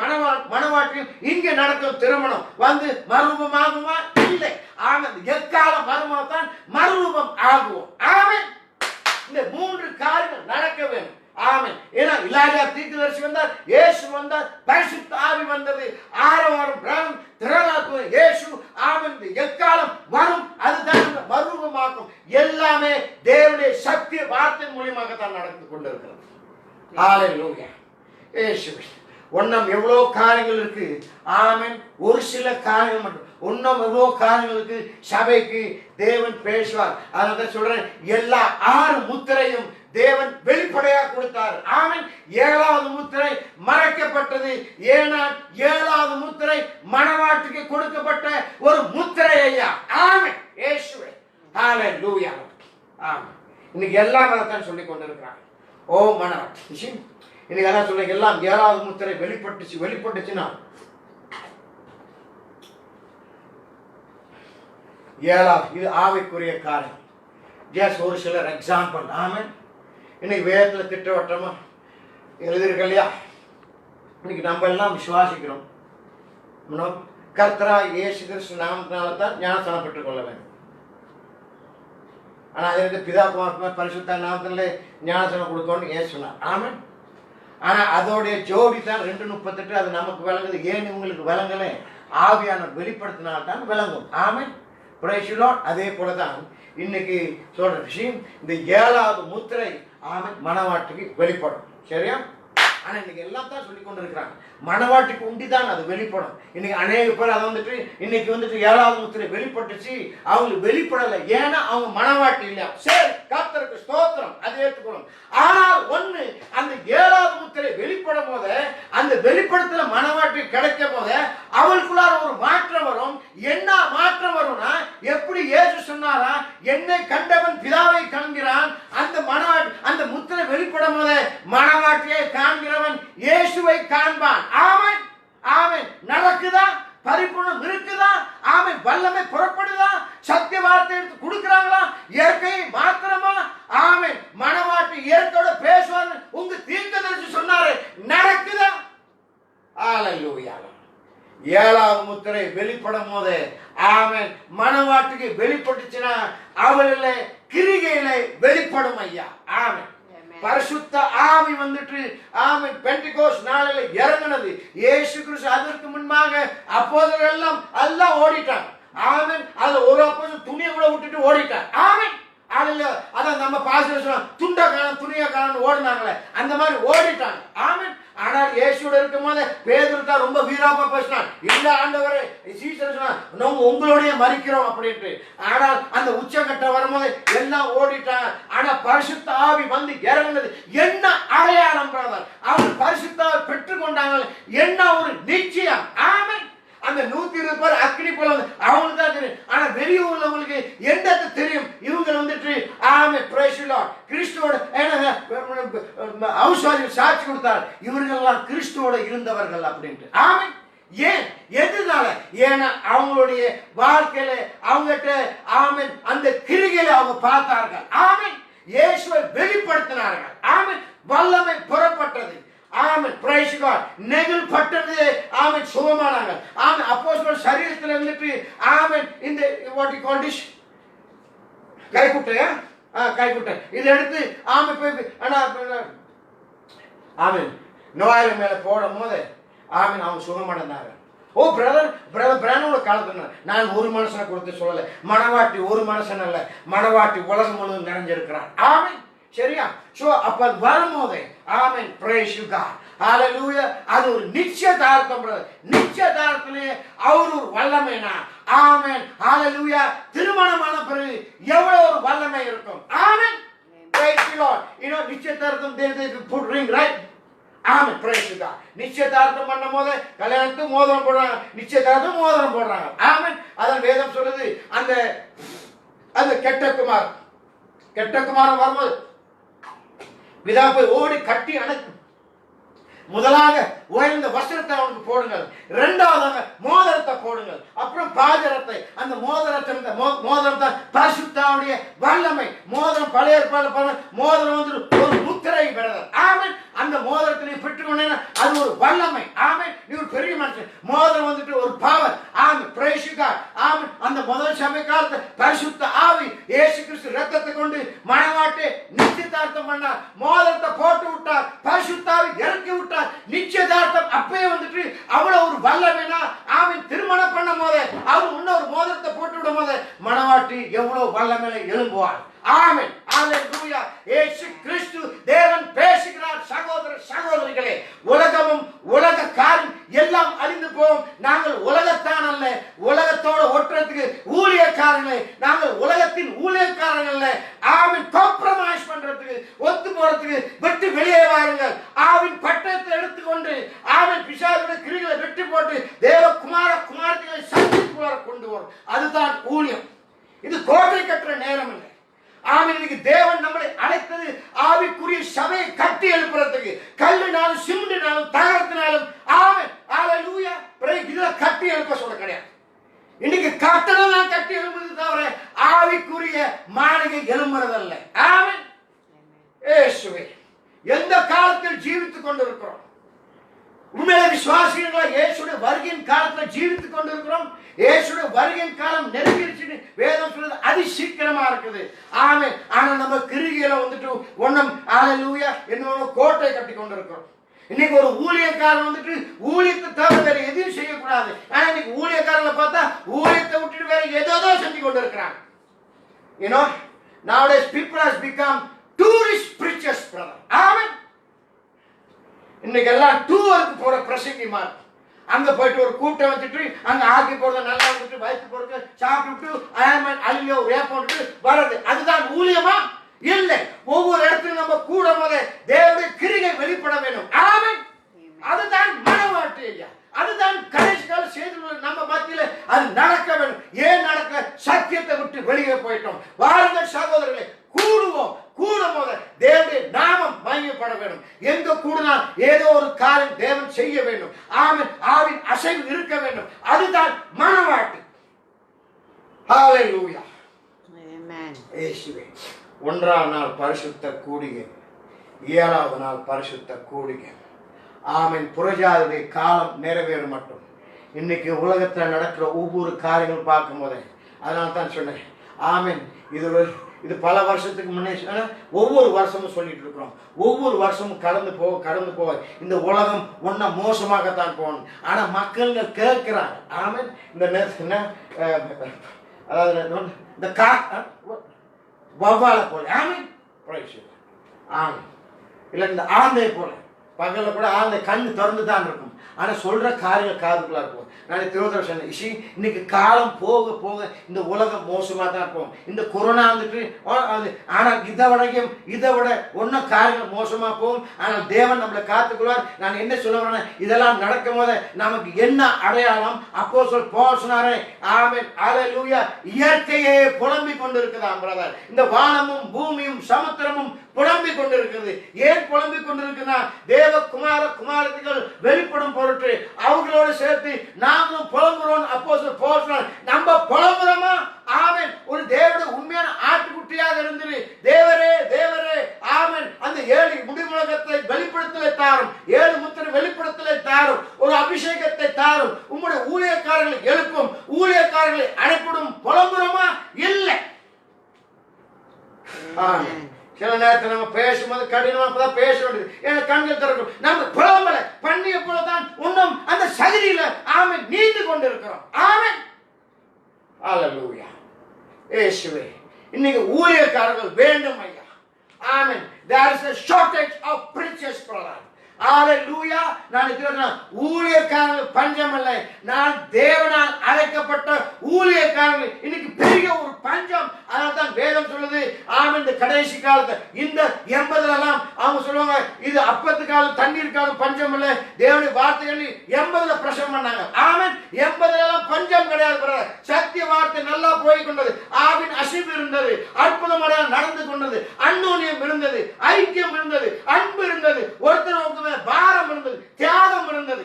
மனவாட்டியும் இங்கே நடக்கும் திருமணம் வந்து மறுரூபமாகுமா? இல்லை. ஆமென். எக்கால மறுமணம் தான் மறுரூபம் ஆகுவோம். ஆமென். இந்த 3 காரியங்கள் நடக்க வேண்டும். ஆமென். ஏன்னா இலாயா தீர்க்கதரிசி வந்தார், இயேசு வந்தார், பரிசுத்த ஆவி வந்தது, ஆரவாரம் பிராணம் திரளாக்குவது இயேசு. ஆமென். எக்காலம் வரும், அதுதான் அந்த மறுரூபமாக்கும். எல்லாமே தேவனுடைய சத்திய வார்த்தை மூலமாக தான் நடந்து கொண்டிருக்கிறது. ஹalleluya. இயேசு ஒன்னும் எவ்வளவு காரியங்கள் இருக்கு. ஆமென். ஒரு சில காரியங்கள் மட்டும் இன்னும் எவ்வளோ காரியங்களுக்கு சபைக்கு தேவன் பேசுவார். அதான் சொல்றேன், எல்லா 6 முத்திரையும் தேவன் வெளிப்படையாக கொடுத்தார். ஆமென். 7வது முத்திரை மறைக்கப்பட்டது. ஏன்னா 7வது முத்திரை மணவாட்டிக்கு கொடுக்கப்பட்ட ஒரு முத்திரை ஐயா. ஆமென். இயேசுவே. ஹalleluya. ஆமென். இன்னைக்கு எல்லாம் அதான் சொல்லி கொண்டிருக்கிறாங்க. ஓ மணவாட்டி இன்னைக்கு எல்லாம் சொல்றீங்க, எல்லாம் 7வது முத்திரை வெளிப்பட்டுச்சுன்னா 7வது இது ஆவிக்குரிய காரியம். ஜஸ்ட் ஒரு சிலர் எக்ஸாம்பிள். ஆமென். இன்னைக்கு வேதத்துல திட்டவட்டமா எழுதியிருக்க இல்லையா? இன்னைக்கு நம்ம எல்லாம் விசுவாசிக்கிறோம். கர்த்தரா இயேசு கிறிஸ்து நாமத்தினால தான் ஞானஸ்நானம் பெற்றுக் கொள்ள வேண்டும். ஆனா அதற்கு பிதா குமார பரிசுத்த நாமத்திலே ஞானஸ்நானம் கொடுக்கணும்னு இயேசு சொன்னார். ஆமென். ஆனா அதோடைய ஜோடி தான் 2:38 அது நமக்கு விளங்குது. ஏன் உங்களுக்கு விளங்கல? ஆவியானவர் வெளிப்படுத்தினால்தான் விளங்கும். ஆமென். Praise the Lord. அதே போலதான் இன்னைக்கு சொல்ற விஷயம், இந்த 7வது முத்திரை ஆமென் மணவாட்டிக்கு வெளிப்படும். சரியா? ஆனா இன்னைக்கு எல்லாம் தான் சொல்லி கொண்டு இருக்கிறாங்க. மணவாட்டிக்கு உண்டிதான் அது வெளிப்படும். இன்னைக்கு அநேக பேர் அதை வந்துட்டு இன்னைக்கு வந்துட்டு 7வது முத்திரை வெளிப்பட்டுச்சு, அவங்களுக்கு வெளிப்படலை. ஏன்னா அவங்க மணவாட்டி இல்லையா. சரி, கர்த்தருக்கு ஸ்தோத்திரம், அதை ஏற்றுக்கணும். ஆனால் ஒண்ணு, அந்த 7வது முத்திரை வெளிப்படும் போது, அந்த வெளிப்படத்துல மணவாட்டி கிடைக்கும் போது அவளுக்குள்ளார ஒரு மாற்றம் வரும். என்ன மாற்றம் வரும்னா, எப்படி இயேசு சொன்னாரா, என்னை கண்டவன் பிதாவை காண்கிறான். அந்த மணவாட்டி அந்த முத்திரை வெளிப்படும் போது மணவாட்டியை காண்கிறவன் இயேசுவை காண்பான். ஆமென், ஆமென். நடக்குதா? பரிபூர்ணம் இருக்குதா? ஆமென். வல்லமை புறப்படுதா? சத்திய வார்த்தை எடுத்து கொடுக்குறாங்களா? இயற்கையை மாத்திரமா? ஆமென். மணவாட்டி இயற்கையோட பேசுவாங்க. உங்க தீர்க்கதரிசி சொன்னாரு, நடக்குதா? ஹல்லேலூயா. 7வது முத்திரை வெளிப்படும் போது ஆமென், மணவாட்டிக்கு வெளிப்பட்டுச்சுன்னா அவளில கிரிகையில வெளிப்படும் ஐயா. ஆமென். பரிசுத்த ஆவி வந்துட்டு ஆமென் பெந்தெகோஸ்து நாளில இறங்கினது. இயேசு கிறிஸ்து அதற்கு முன்பாக அப்போஸ்தலர்கள் எல்லாம் ஓடிட்டாங்க. ஆமென். அதுல ஒரு அப்போஸ்தலன் துணியை கூட விட்டுட்டு ஓடிட்டார். ஆமென். அதுல அதான் நம்ம பாஸ்டர் சொன்னா துண்டா காணோம் துணியா காணோம்னு ஓடினாங்களே, அந்த மாதிரி ஓடிட்டாங்க. ஆமென். ஆனால் இயேசுவோட இருக்கும் போது பேதுரு தான் ரொம்ப வீராப்பா பேசினான். இல்ல ஆண்டவரே, சீசர் சொன்னா நம்ம உங்களோடய மறிக்கிறோம் அப்படின்ட்டு. ஆனால் அந்த உச்சகட்டம் வரும்போது எல்லாம் ஓடிட்டாங்க. ஆனா பரிசுத்த ஆவி வந்து இறங்குனது என்ன அடையாளம் பிரதர்? அவங்க பரிசுத்த ஆவி பெற்றுக் கொண்டாங்க. என்ன ஒரு நிச்சயம். ஆமென். அந்த 120 பேர் அக்னி போல அவங்களுக்கு தான் தெரியும். ஆனா வெளியே உள்ளவங்களுக்கு என்னது தெரியும்? இவங்க வந்துட்டு ஆமென் பிரைஸ் தி லார்ட் கிறிஸ்துவோட அவசாரிகள் சாட்சி கொடுத்தார், இவர்கள்லாம் கிறிஸ்துவோட இருந்தவர்கள் அப்படின்ட்டு. ஆமென். ஏன்? எதுனால? ஏன்னா அவங்களுடைய வாழ்க்கையில அவங்ககிட்ட ஆமென் அந்த கிரிகளை அவங்க பார்த்தார்கள். ஆமென். இயேசுவை வெளிப்படுத்தினார்கள். ஆமென். வல்லமை புறப்பட்டது. ஆமென் பிரைஸ் காட். நெகிழ் பட்டது. ஆமென். சுகமானாங்க. ஆமென். அப்போஸ்தலர் சரீரத்தில் இருந்துட்டு ஆமென் இந்த வாட் யூ கால் திஸ் கைக்குட்டையா கைக்குட்டை இதை எடுத்து ஆமென் ஆமென் நோயாளி மேல போடும் போது ஆமென் அவங்க சுகமானாங்க. ஓ பிரதர் பிரானோட காலத்துல நான் ஒரு மனுஷனை கொடுத்து சொல்லல, மணவாட்டி ஒரு மனுஷன் அல்ல, மணவாட்டி உலகம் முழுவதும் நிறைஞ்சிருக்கிறான். ஆமென். சரியா? சோ அப்ப வரும்போது ஆமென் பிரைஸ் யூ காட் ஹalleluya. அது ஒரு நிச்சயதார்த்தம் பிரதர். நிச்சயதார்த்தத்திலே அவர் ஒரு வல்லமைனா ஆமென் ஹalleluya. திருமணமான பிறகு எவ்வளவு ஒரு வல்லமை இருக்கும். ஆமென் praise the Lord. you know நிச்சயதார்த்தம் they put ring right. ஆமென் பிரைஸ் தி காட். நிச்சயதார்த்தம் பண்ணும்போது கல்யாணத்துக்கு மோதிரம் போடுறாங்க, நிச்சயதார்த்தம் மோதிரம் போடுறாங்க. ஆமென். அதான் வேதம் சொல்லுது. அந்த கெட்ட குமாரன் வரும்போது பிதா போய் ஓடி கட்டி அணைக்கும். முதலாக உயர்ந்த வஸ்திரத்தை அவனுக்கு போடுங்கள், இரண்டாவதாக மோதிரத்தை போடுங்கள், அப்புறம் பாஜரத்தை. அந்த மோதிரத்தை பரிசுத்தாவுடைய வல்லமை. மோதிரம் பழைய ஏற்பாடு மோதிரம் வந்து ஒரு முத்திரை பெறுதல். ஆமென். அந்த மோதிரத்தை நீ பெற்றுக்கொண்டேன்னா அது ஒரு வல்லமை. ஆமென். நீ ஒரு பெரிய மனுஷன். மோதிரம் வந்துட்டு ஒரு பவர். ஆமென் பிரைஸ் தி காட். ஆமென். அந்த முதல் சமய காலத்துல பரிசுத்த ஆவி இயேசு கிறிஸ்து இரத்தத்தை கொண்டு மணவாட்டி நிச்சயதார்த்தம் பண்ணார். மோதிரத்தை போட்டு விட்டார், பரிசுத்த ஆவி இறக்கி விட்டார். நிச்சயதார்த்தம் அப்பயே வந்துட்டு அவ்வளவு ஒரு வல்லமைனா ஆமென். திருமணம் பண்ணும் போது அவர் இன்னொரு மோதிரத்தை போட்டு விடும் போது மணவாட்டி எவ்வளவு வல்லமையில எழும்புவார். ஆமென் ஹalleluya. இயேசு கிறிஸ்து தேவன் பேசுகிறார். சகோதர சகோதரிகளே, உலகமும் உலக காரியம் எல்லாம் அழிந்து போகும். நாங்கள் உலகத்தான் அல்ல, உலகத்தோட ஒட்டுறதுக்கு ஊழியக்காரங்களே. நாங்கள் உலகத்தின் ஊழியக்காரங்கள் அல்ல. ஆமென். காம்ப்ரமைஸ் பண்றதுக்கு ஒத்து போறதுக்கு விட்டு வெளியே வாருங்கள். ஆவின் பட்டயத்தை எடுத்துக்கொண்டு ஆமென் பிசாசுடைய கிரிகளை வெட்டி போட்டு தேவ குமாரத்திகளை சந்திப்புக்குள்ளார கொண்டு வரும். அதுதான் ஊழியம். இது கோட்டை கட்டுற நேரம் இல்லை. ஆமென். இன்னைக்கு தேவன் நம்மளை அழைத்தது ஆவிக்குரிய சபையை கட்டி எழுப்புறதுக்கு. கல்லுனாலும் சிமெண்ட்னாலும் தகரத்தினாலும் ஆமென் ஹalleluya இதுல கட்டி எழுப்ப சொல்ல கிடையாது. இன்னைக்கு கட்டணம் கட்டி எழுப்புறது தவிர ஆவிக்குரிய மாளிகை எழும்புறதல்ல. ஆமென். இயேசுவே எந்த காலத்தில் ஜீவித்துக் கொண்டிருக்கிறோம்? உண்மையிலே விசுவாசிகளா இயேசுடைய வருகையின் காலத்துல ஜீவித்துக் கொண்டிருக்கிறோம். இயேசுடைய வருகையின் காலம் நெருங்கிடுச்சுன்னு வேதம் சொல்றது அதி சீக்கிரமா இருக்குது. ஆமென். ஆனா நம்ம கிரிகையில வந்துட்டு ஒண்ணும் ஹalleluya என்ன கோட்டை கட்டி கொண்டிருக்கிறோம். இன்னைக்கு ஒரு ஊழியக்காரன் வந்துட்டு ஊழியத்தை தவிர வேற எதையும் செய்யக்கூடாது. ஆனா இன்னைக்கு ஊழியக்காரங்களை பார்த்தா ஊழியத்தை விட்டுட்டு வேற ஏதோ செஞ்சு கொண்டு இருக்கிறாங்க. you know nowadays people has become tourist preachers brother. ஆமென். இன்னைக்கு எல்லாம் டூருக்கு போற பிரசங்கிமா இருக்கு. அங்க போயிட்டு ஒரு கூட்டம் வச்சுட்டு அங்க ஆக்கி போறத நல்லா வந்துட்டு வயிற்று போறது சாப்பிட்டு அழியோ ரே போட்டுட்டு வர்றது, அதுதான் ஊழியமா? இல்லை. ஒவ்வொரு இடத்துலையும் நம்ம கூட போத தேவனுடைய கிரியை வெளிப்பட வேண்டும். ஆமென். அதுதான் மனவாட்டு ஐயா. அதுதான் கடைசி கால செய்தி நம்ம மத்தியில அது நடக்க வேண்டும். ஏன் நடக்க? சத்தியத்தை விட்டு வெளியே போயிட்டோம். வாருங்கள் சகோதரர்களே, கூடுவோம். கூடும் போது தேவனுடைய நாமம் மகிமைப்பட வேண்டும். எங்க கூடினால் ஏதோ ஒரு காரியம் தேவன் செய்ய வேண்டும். ஆமென். ஆவின் அசைவு இருக்க வேண்டும். அதுதான் மனவாட்டு. ஹalleluya. Amen. இயேசுவே. 1ஆம் நாள் பரிசுத்த கூடிகை, 7வது நாள் பரிசுத்த கூடிகை. ஆமென். புறஜாதியுடைய காலம் நிறைவேறும் மட்டும் இன்னைக்கு உலகத்தில் நடக்கிற ஒவ்வொரு காரியங்களும் பார்க்கும் போதே அதனால தான் சொன்னேன். ஆமென். இது பல வருஷத்துக்கு முன்னே ஒவ்வொரு வருஷமும் சொல்லிட்டு இருக்கிறோம். ஒவ்வொரு வருஷமும் கடந்து போக இந்த உலகம் ஒன்னா மோசமாகத்தான் போகணும். ஆனா மக்கள் கேட்கிறாங்க. ஆமென். இந்த அதாவது இந்த வவ்வாலை போல. ஆமென். ஆமென். இல்லை இந்த ஆந்தை போல பகல்ல கூட ஆந்தை கண்ணு திறந்து தான் இருக்கும். ஆனா சொல்ற காரியங்கள் காதுக்குள்ளா இருக்கும். நான் திருவள்ளுவர் சொன்னேன், இன்னைக்கு காலம் போக போக இந்த உலகம் மோசமா தான் இருக்கும். இந்த கொரோனா வந்துட்டு ஆனா இதை விட ஒன்னும் காரியங்கள் மோசமா போகும். ஆனால் தேவன் நம்மளை காத்துக்கொள்வார். நான் என்ன சொல்ல வரேன், இதெல்லாம் நடக்கும் போது நமக்கு என்ன அடையாளம்? அப்போஸ்தலர் பவுல் சொன்னாரே, ஆமென் ஹalleluya, இயற்கையே புலம்பிக் கொண்டிருக்குதாம் பிரதர். இந்த வானமும் பூமியும் சமுத்திரமும் புலம்பிக் கொண்டிருக்கிறது. ஏன் புலம்பிக் கொண்டிருக்குன்னா, தேவ குமாரத்திகள் வெளிப்படும் பொருட்டு அவங்களோடு சேர்த்து நாமளும் புலம்புறோம். அப்போஸ்தலர் பவுல் சொன்னார், நம்ம புலம்புறோமா? ஆமென். ஒரு தேவனுடைய உண்மையான ஆட்டுக்குட்டியாக இருந்தது. தேவரே தேவரே, ஆமென். அந்த 7 முடிவுலகத்தை வெளிப்படுத்தலை தாரும், 7 முத்திரை வெளிப்படுத்தலை தாரும், ஒரு அபிஷேகத்தை தாரும், உம்முடைய ஊழியக்காரர்களை எழுப்பும், ஊழியக்காரர்களை அழைப்பிடும். புலம்புறோமா? இல்லை. ஆமென். சில நேரத்தில் நம்ம பேசும்போது கடினமா பேச வேண்டியது. ஏன்னா கண்கள் திறக்கும். நம்ம புலம்பல பண்ணிய போலதான் இன்னும் அந்த சகிதியில ஆமென் நீந்து கொண்டிருக்கிறோம். ஆமென். ஹalleluya. இயேசுவே, இன்னைக்கு ஊழியக்காரர்கள் வேண்டும் ஐயா. ஆமென். There is a shortage of preachers, brother. ஹalleluya. நான் சொல்றேன், ஊழியக்காரர்கள் பஞ்சம் இல்லை. நான் தேவனால் அழைக்கப்பட்ட ஊழியக்காரர்கள் இன்னைக்கு பெரிய ஒரு பஞ்சம். அதனால தான் வேதம் சொல்லுது, ஆமென். இந்த கடைசி காலத்துல இந்த 80 எல்லாம் அவங்க சொல்லுவாங்க, இது அப்பத்து காலம் தண்ணீர் காலம் பஞ்சம் இல்லை. தேவனுடைய வார்த்தைகள் 80 பிரசவம் பண்ணாங்க. ஆமென். 80 எல்லாம் பஞ்சம் கிடையாது பிரதர். சத்திய வார்த்தை நல்லா போய் கொண்டது. ஆவின் அசைவு இருந்தது, அற்புதமாக நடந்து கொண்டது, அன்னோனியம் இருந்தது, ஐக்கியம் இருந்தது, அன்பு இருந்தது, ஒருத்தர் பாரம் இருந்தது, தியாகம் இருந்தது.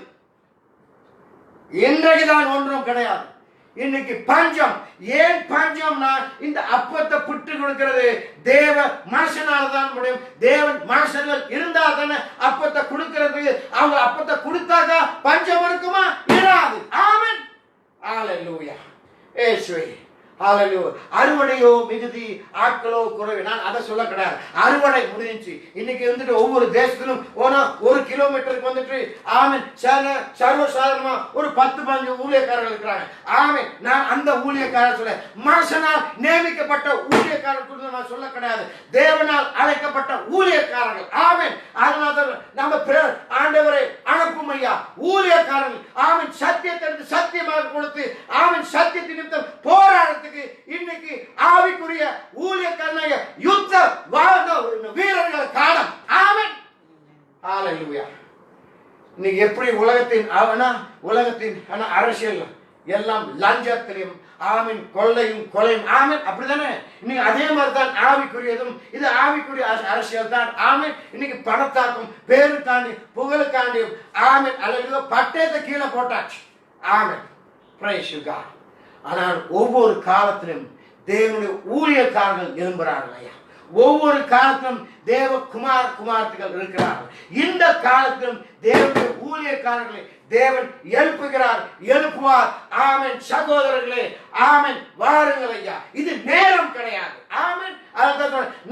இன்றைக்குதான் ஒன்றும் கிடையாது. இன்னைக்கு பஞ்சம். ஏன் பஞ்சம்னா, இந்த அப்பத்தை புட்டு கொடுக்கிறது தேவ மனுஷனால தான் முடியும். தேவன் மனுஷர்கள் இருந்தா தானே அப்பத்தை கொடுக்கிறது. அவங்க அப்பத்தை கொடுத்தாக்கா பஞ்சம் இருக்குமா? இராது. ஆமென். ஹalleluya. இயேசுவே, ஹalleluya. அறுவடையோ மிகுதி, ஆட்களோ குறைவு. நான் அதை சொல்ல கிடையாது. அறுவடை முடிஞ்சிச்சு. இன்னைக்கு வந்துட்டு ஒவ்வொரு தேசத்திலும் 1 கிலோமீட்டருக்கு வந்துட்டு ஆமென் சர்வசாதாரணமா ஒரு 10-15 ஊழியக்காரர்கள் இருக்கிறாங்க. ஆமென். நான் அந்த ஊழியக்காரர் சொல்ல, மனுஷனால் நியமிக்கப்பட்ட ஊழியக்காரர் குறித்து நான் சொல்ல கிடையாது. தேவனால் அழைக்கப்பட்ட ஊழியக்காரர்கள். ஆமென். அதனால நம்ம ஆண்டவரை அனுப்பும் ஐயா ஊழியக்காரர்கள். ஆமென். சத்தியத்தை சத்தியமாக கொடுத்து ஆமென் சத்தியத்தின் நிமித்தம் போராட இன்னைக்கு ஆவிக்குரிய ஊழியக்காரனாக யுத்த வீரர்கள் காலம். ஆமென். ஹalleluya. இன்னைக்கு எப்படி உலகத்தின் அரசியல் எல்லாம் லஞ்சத்திலும் ஆமென் கொள்ளையும் கொலையும். ஆமென். அப்படிதானே? இன்னைக்கு அதே மாதிரி தான் ஆவிக்குரியதும். இது ஆவிக்குரிய அரசியல் தான். ஆமென். இன்னைக்கு பணத்தாக்கும் பேருக்காண்டி புகழுக்காண்டியும் ஆமென் அல்லது பட்டயத்தை கீழே போட்டாச்சு. ஆமென். Praise you God. ஆனால் ஒவ்வொரு காலத்திலும் தேவனுடைய ஊழியக்காரர்கள் எழும்புகிறார்கள் ஐயா. ஒவ்வொரு காலத்திலும் தேவ குமாரத்திகள் இருக்கிறார்கள். இந்த காலத்திலும் தேவனுடைய ஊழியக்காரர்களை தேவன் எழுப்புவார். ஆமென். சகோதரர்களே, ஆமென். வாருங்கள் ஐயா. இது நேரம் கிடையாது. ஆமென்.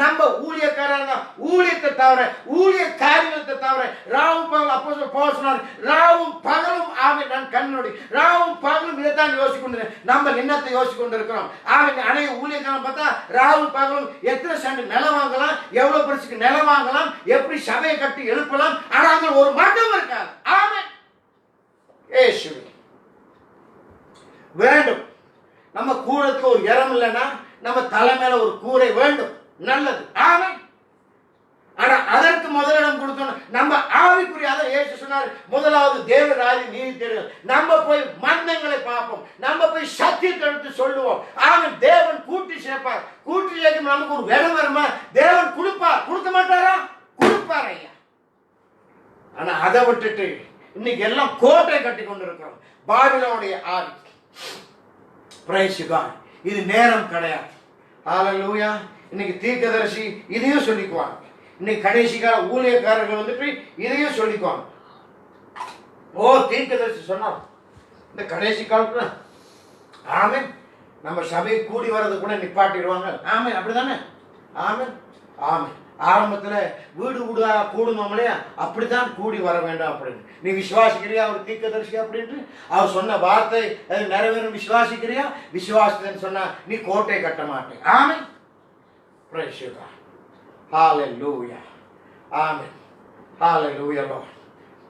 நம்ம ஊழியக்காரர்கள் ஊழியக்காரங்க ஊழியத்தை தவிர ஊழிய காரியத்தை தவிர ராவும் பகலும் அப்போஸ்தலர் பவுல் சொன்னார், ராவும் பகலும் ஆமென் நான் கண்ணோடி ராவும் பகலும் இதைத்தான் யோசிக்கொண்டு நம்ம என்னத்தை யோசிக்கொண்டு இருக்கிறோம். ஆமென் அநேக ஊழியக்காரன் பார்த்தா ராவும் பகலும் எத்தனை சென்ட் நிலம் வாங்கலாம், எவ்வளவு பெருசுக்கு நிலம் வாங்கலாம், எப்படி சபையை கட்டி எழுப்பலாம், ஆனால் ஒரு மட்டம் இருக்காது. ஆமென் இயேசுவே வேண்டும். நம்ம கூடத்துக்கு ஒரு இடம் இல்லைன்னா நம்ம தலை மேல ஒரு கூரை வேண்டும், நல்லது. ஆமென். ஆனா அதற்கு முதலிடம் கொடுத்தோம். நம்ம ஆவிக்குரிய அதை இயேசு சொன்னார், முதலாவது தேவ ராஜ்யம் நீதி தேடுங்கள். நம்ம போய் மந்தங்களை பார்ப்போம், நம்ம போய் சத்தியத்தை எடுத்து சொல்லுவோம். ஆமென். தேவன் கூட்டி சேர்ப்பார். கூட்டி சேர்க்கும் நமக்கு ஒரு இடம் வருமா? தேவன் கொடுப்பார். கொடுக்க மாட்டாரா? கொடுப்பார் ஐயா. ஆனா அதை விட்டுட்டு இன்னைக்கு எல்லாம் கோட்டை கட்டி கொண்டிருக்கிறோம். பாபிலோனுடைய ஆவி. Praise God. இது நேரம் கிடையாது. ஹalleluya. இன்னைக்கு தீர்க்கதரிசி இதையும் சொல்லிக்குவாங்க. இன்னைக்கு கடைசி கால ஊழியக்காரர்கள் வந்துட்டு இதையும் சொல்லிக்குவாங்க. ஓ தீர்க்கதரிசி சொன்னார் இந்த கடைசி காலத்துல ஆமென் நம்ம சபை கூடி வர்றது கூட நிப்பாட்டிடுவாங்க. ஆமென் அப்படிதானே? ஆமென் ஆமென். ஆரம்பத்துல வீடு வீடா கூடணும் இல்லையா, அப்படித்தான் கூடி வர வேண்டாம் அப்படின்னு. நீ விசுவாசிக்கிறியா ஒரு தீர்க்கதரிசி அப்படின்ட்டு? அவர் சொன்ன வார்த்தை அது நிறைவேறும் விசுவாசிக்கிறியா? விசுவாசித்தன்னு சொன்னா நீ கோட்டை கட்ட மாட்டேன். ஆமென். Praise God. ஹalleluya. ஆமென். ஹalleluya Lord.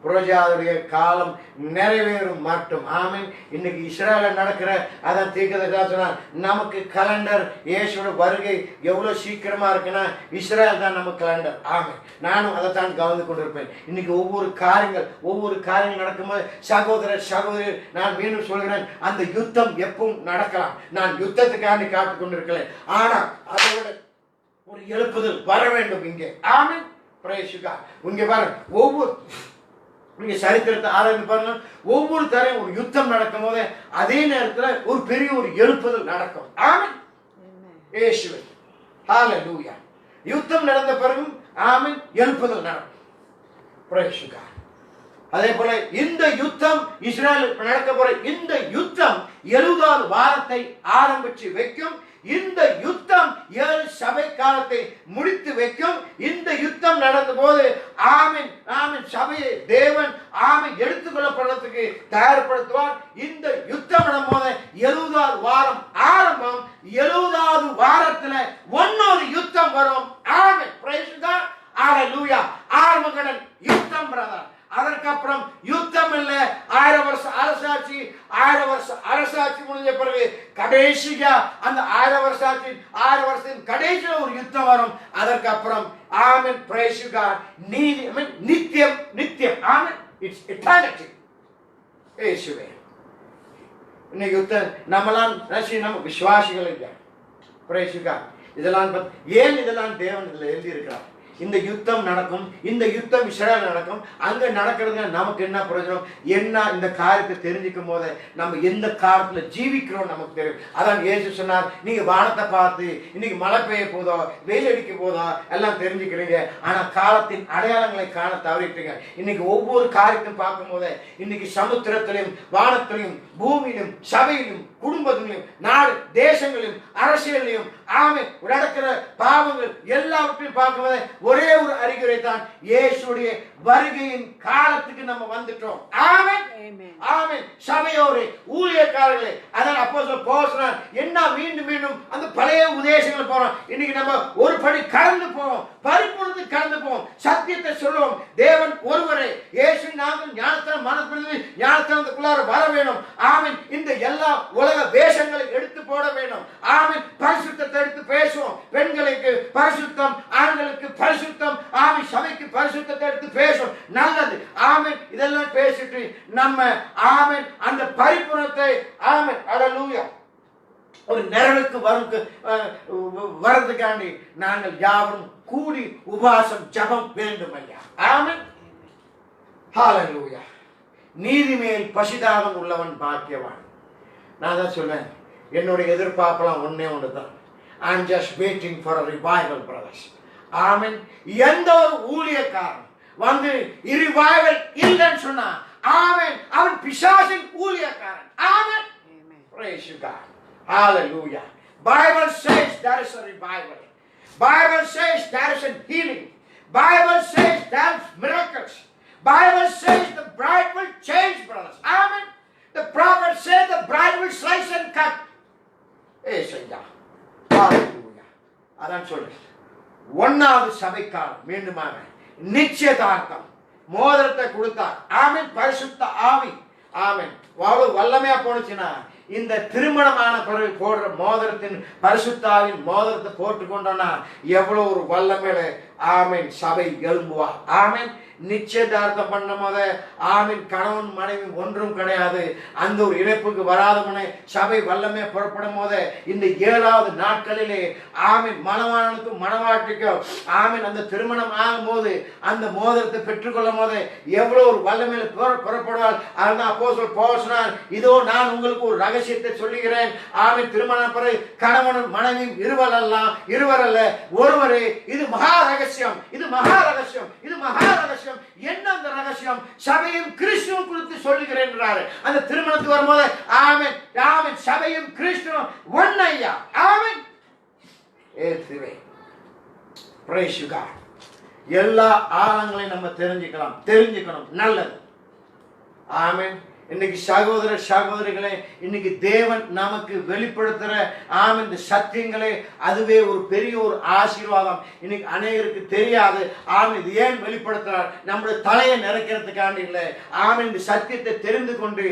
புரஜாவுடைய காலம் நிறைவேறும் மட்டும். ஆமென். இன்னைக்கு இஸ்ரேலில் நடக்கிற அதான் தீர்க்கதரிசி சொன்னார், நமக்கு கலண்டர் இயேசுவோட வருகை எவ்வளவு சீக்கிரமா இருக்குன்னா இஸ்ரேல் தான் நம்ம கலண்டர். ஆமென். நானும் அதை தான் கவனித்து கொண்டிருப்பேன். இன்னைக்கு ஒவ்வொரு காரியங்கள் நடக்கும்போது சகோதரி நான் மீண்டும் சொல்கிறேன், அந்த யுத்தம் எப்பவும் நடக்கலாம். நான் யுத்தத்துக்காண்டி காத்து கொண்டிருக்கிறேன். ஆனால் அதை விட ஒரு எழுப்புதல் வர வேண்டும் இங்கே. ஆமென். Praise God. இங்கே பாருங்க, ஒவ்வொரு நீங்க சரித்திரத்தை ஆராய்ந்து பாருங்க. ஒவ்வொரு தரையும் ஒரு யுத்தம் நடக்கும் போது அதே நேரத்தில் ஒரு பெரிய ஒரு எழுப்புதல் நடக்கும். ஆமென். இயேசுவே ஹalleluya. யுத்தம் நடந்த பிறகு ஆமென் எழுப்புதல் நடக்கும். Praise God. அதே போல இந்த யுத்தம் இஸ்ரேல் நடக்க போற இந்த யுத்தம் 70வது வாரத்தை ஆரம்பிச்சு வைக்கும். இந்த யுத்தம் 7 சபை காலத்தை முடித்து வைக்கும். இந்த யுத்தம் நடந்த போது ஆமென் ஆமென் சபையை தேவன் ஆமென் எடுத்துக்கொள்ளப்படுறதுக்கு தயார்படுத்துவார். இந்த யுத்தம் நடக்கும் போது 70வது வாரம் ஆரம்பம். 70வது வாரத்துல இன்னொரு யுத்தம் வரும். ஆமென். Praise God. ஹalleluya. ஆர்மகடன் யுத்தம் பிரதர். அதற்கப்புறம் யுத்தம் இல்ல. 1000 வருஷம் அரசாட்சி முடிஞ்ச பிறகு கடைசியா அந்த 1000 வருஷத்தின் கடைசியில ஒரு யுத்தம் வரும். அதற்கப்புறம் ஆமென் பிரைஸ் காட் நீதி நித்தியம் ஆமென். It's eternity. இயேசுவே இன்னைக்கு யுத்தம் நம்மலாம் நம்ம விசுவாசிகள் இல்ல. Praise God. இதெல்லாம் இதெல்லாம் தேவன் இதுல எழுதி இருக்கிறார். இந்த யுத்தம் நடக்கும். இந்த யுத்தம் இஸ்ரேல் நடக்கும். அங்க நடக்கிறது நமக்கு என்ன பிரயோஜனம்? என்ன இந்த காரியத்தை தெரிஞ்சுக்கும் போது நம்ம எந்த காலத்துல ஜீவிக்கிறோம் நமக்கு தெரியும். அதான் இயேசு சொன்னார், நீங்க வானத்தை பார்த்து இன்னைக்கு மழை பெய்ய போதோ வெயில் அடிக்க போதோ எல்லாம் தெரிஞ்சுக்கிறீங்க, ஆனா காலத்தின் அடையாளங்களை காண தவறிட்டீங்க. இன்னைக்கு ஒவ்வொரு காரியத்தையும் பார்க்கும் போது இன்னைக்கு சமுத்திரத்திலும் வானத்திலும் பூமியிலும் சபையிலும் குடும்பத்திலும் நாடு தேசங்களிலும் அரசியலிலும் ஆமென் நடக்கிற பாவங்கள் எல்லாவற்றையும் பார்க்கும்போது ஒரே ஒரு அறிகுறி தான், இயேசுடைய வருகையின் காலத்துக்கு நம்ம வந்துட்டோம். ஆமென் ஆமென். சபையோரே ஊழியக்காரர்களே, அதான் அப்போஸ்தலர் பவுல் சொன்னார், என்ன மீண்டும் அந்த பழைய உபதேசங்களை போறோம். இன்னைக்கு நம்ம ஒரு படி கடந்து போவோம், பரிபூர்ணத்தை கடந்து போவோம், சத்தியத்தை சொல்லுவோம். தேவன் ஒருவரே. இயேசு நாங்கள் ஞானஸ்தானம் மனதிலிருந்து ஞானஸ்தானத்துக்குள்ளார வர வேணும். ஆமென். இந்த எல்லா உலக வேஷங்களை எடுத்து போட வேண்டும். ஆமென். பரிசுத்தத்தை எடுத்து பேசுவோம். பெண்களுக்கு பரிசுத்தம், ஆண்களுக்கு பரிசுத்தம், ஆமென். சபைக்கு பரிசுத்தத்தை எடுத்து பேசுவோம். நல்லது. ஆமென். இதெல்லாம் பேசிட்டு நம்ம ஆமென் அந்த பரிபூரணத்தை ஆமென் ஹalleluya ஒரு நிறைவுக்கு வரதுக்காண்டி நாங்கள் யாவரும் கூடி உபவாசம் ஜெபம் வேண்டும் ஐயா. ஆமென் ஹalleluya. நீதி மேல் பசிதாகம் உள்ளவன் பாக்கியவான். நான் தான் சொல்றேன், என்னுடைய எதிர்பார்ப்பெல்லாம் ஒன்னே ஒன்றுதான். I'm just waiting for a revival, brothers. ஆமென். எந்த ஒரு ஊழியக்காரன் வந்து ரிவைவல் இல்லைன்னு சொன்னா ஆமென் அவன் பிசாசின் ஊழியக்காரன். ஆமென். Praise God. Hallelujah. Bible says there is a revival. Bible says there is a healing. Bible says there is miracles. Bible says the bride will change, brothers. Amen. The prophet said the bride will slice and cut. ஏசையா, ஹalleluya. அதான் சொல்றேன். ஒன்னாவது சபைக்காரர் மீண்டுமாக நிச்சயதார்த்தம் மோதிரத்தை கொடுத்தார். ஆமென். பரிசுத்த ஆவி. ஆமென். அவ்வளவு வல்லமையா போனுச்சுன்னா இந்த திருமணமான பிறகு போடுற மோதிரத்தின் பரிசுத்தாவின் மோதிரத்தை போட்டு கொண்டோம்னா எவ்வளவு ஒரு வல்லமையில ஆமென் சபை எழும்புவா. ஆமென். நிச்சயதார்த்தம் பண்ண போத ஆமென் கணவன் மனைவி ஒன்றும் கிடையாது. அந்த ஒரு இணைப்புக்கு வராதவனே சபை வல்லமே புறப்படும் போத இந்த 7வது நாட்களிலே ஆமென் மணவாளனுக்கும் மணவாட்டிக்கும் ஆமென் அந்த திருமணம் ஆகும் போது அந்த மோதிரத்தை பெற்றுக்கொள்ளும் போது எவ்வளவு ஒரு வல்லமையில புறப்படுவாள். அதுதான் அப்போஸ்தலர் பவுல் சொன்னார், இதோ நான் உங்களுக்கு ஒரு ரகசியத்தை சொல்லுகிறேன். ஆமென். திருமணம் பிறகு கணவனும் மனைவியும் இருவர் அல்ல ஒருவரே. இது மகா ரகசியம், இது மகா ரகசியம், இது மகா ரகசியம். என்ன அந்த ரகசியம்? சபையும் கிறிஸ்துவும் குறித்து சொல்லுகிறேன் என்றாரு. அந்த திருமணத்துக்கு வரும்போது ஆமென் ஆமென் சபையும் கிறிஸ்துவும் ஒன்னையா. ஆமென். ஏசுவே praise you God. எல்லா ஆழங்களையும் நம்ம தெரிஞ்சுக்கணும். நல்லது. ஆமென். இன்னைக்கு சகோதர சகோதரிகளே, இன்னைக்கு தேவன் நமக்கு வெளிப்படுத்துற ஆமென் இந்த சத்தியங்களே அதுவே ஒரு பெரிய ஒரு ஆசீர்வாதம். இன்னைக்கு அநேகருக்கு தெரியாது. ஆமென். இது ஏன் வெளிப்படுத்துறார்? நம்முடைய தலையை நிறைக்கிறதுக்காண்டி இல்லை. ஆமென். இந்த சத்தியத்தை தெரிந்து கொண்டு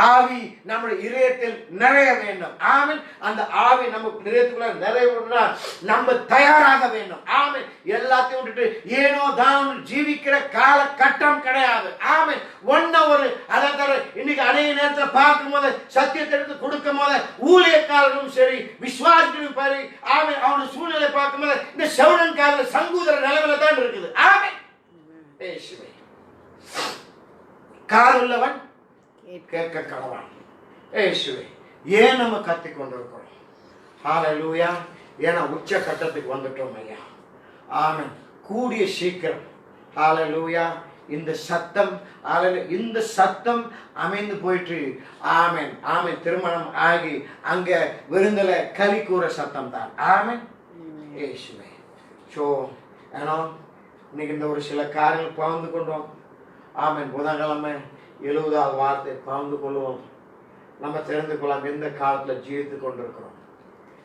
ஆவி நம்முடைய இதயத்தில் நிறைய வேண்டும். ஆமென். அந்த ஆவி நம்ம இதயத்துக்குள்ள நிறையணும்னா நம்ம தயாராக வேண்டும். ஆமென். எல்லாத்தையும் விட்டுட்டு ஏனோ தான் ஜீவிக்கிற காலகட்டம் கிடையாது. ஆமென். ஒரு அதை தர இன்னைக்கு அநேக நேரத்தில் பார்க்கும் போது சத்தியத்தை எடுத்து கொடுக்கும் போது ஊழியக்காரர்களும் சரி விசுவாசிகளும் சரி ஆமென் அவனுடைய சூழ்நிலை பார்க்கும் போது இந்த செவடன் காதல சங்கூதர நிலைமையில தான் இருக்குது. ஆமென். இயேசுவே. காது உள்ளவன் கேட்க கடவான். இயேசுவே. ஏன் நம்ம கத்திக் கொண்டிருக்கிறோம்? ஹalleluya. ஏன்னா உச்ச கட்டத்துக்கு வந்துட்டோம் ஐயா. ஆமென். கூடிய சீக்கிரம் ஹalleluya இந்த சத்தம் அமைந்து போயிட்டு ஆமென் ஆமென் திருமணம் ஆகி அங்க விருந்தல களி கூற சத்தம் தான். ஆமென். இயேசுவே. சோ இன்னைக்கு இந்த ஒரு சில காரியங்கள் பகிர்ந்து கொண்டோம். ஆமென். புதன்கிழமை 70வது வார்த்தை பகிர்ந்து கொள்வோம். நம்ம தெரிந்து கொள்ளலாம் எந்த காலத்துல ஜீவித்து கொண்டிருக்கிறோம்.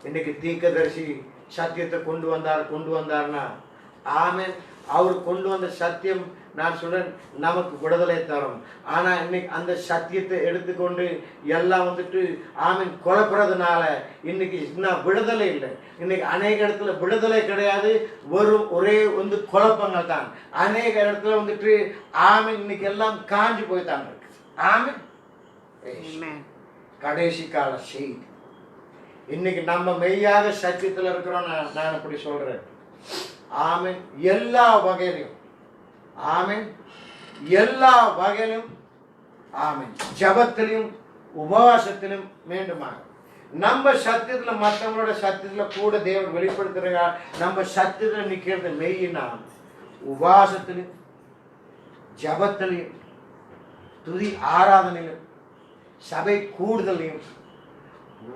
இன்னைக்கு தீர்க்கதரிசி சத்தியத்தை கொண்டு வந்தார்னா ஆமென் அவர் கொண்டு வந்த சத்தியம் நான் சொல்றேன் நமக்கு விடுதலை தரும். ஆனா இன்னைக்கு அந்த சத்தியத்தை எடுத்துக்கொண்டு எல்லாம் வந்துட்டு ஆமென் குழப்பறதுனால இன்னைக்கு இன்னும் விடுதலை இல்லை. இன்னைக்கு அநேக இடத்துல விடுதலை கிடையாது, ஒரே குழப்பங்கள் தான். அநேக இடத்துல வந்துட்டு ஆமென் இன்னைக்கு எல்லாம் காஞ்சி போய் தான் இருக்கு. ஆமென். கடைசி கால செய்தி இன்னைக்கு நம்ம மெய்யாக சத்தியத்துல இருக்கிறோம். நான் அப்படி சொல்றேன். ஆமென். எல்லா வகையிலும் ஆமென் ஆமென் ஜபத்திலும் உபவாசத்திலும் மீண்டுமாக நம்ம சத்தியத்துல மற்றவங்களோட சத்தியத்துல கூட தேவன் வெளிப்படுத்துறா. நம்ம சத்தியத்துல நிக்கிறது மெய்யினா உபவாசத்திலும் ஜபத்திலையும் துதி ஆராதனையிலும் சபை கூடுதலையும்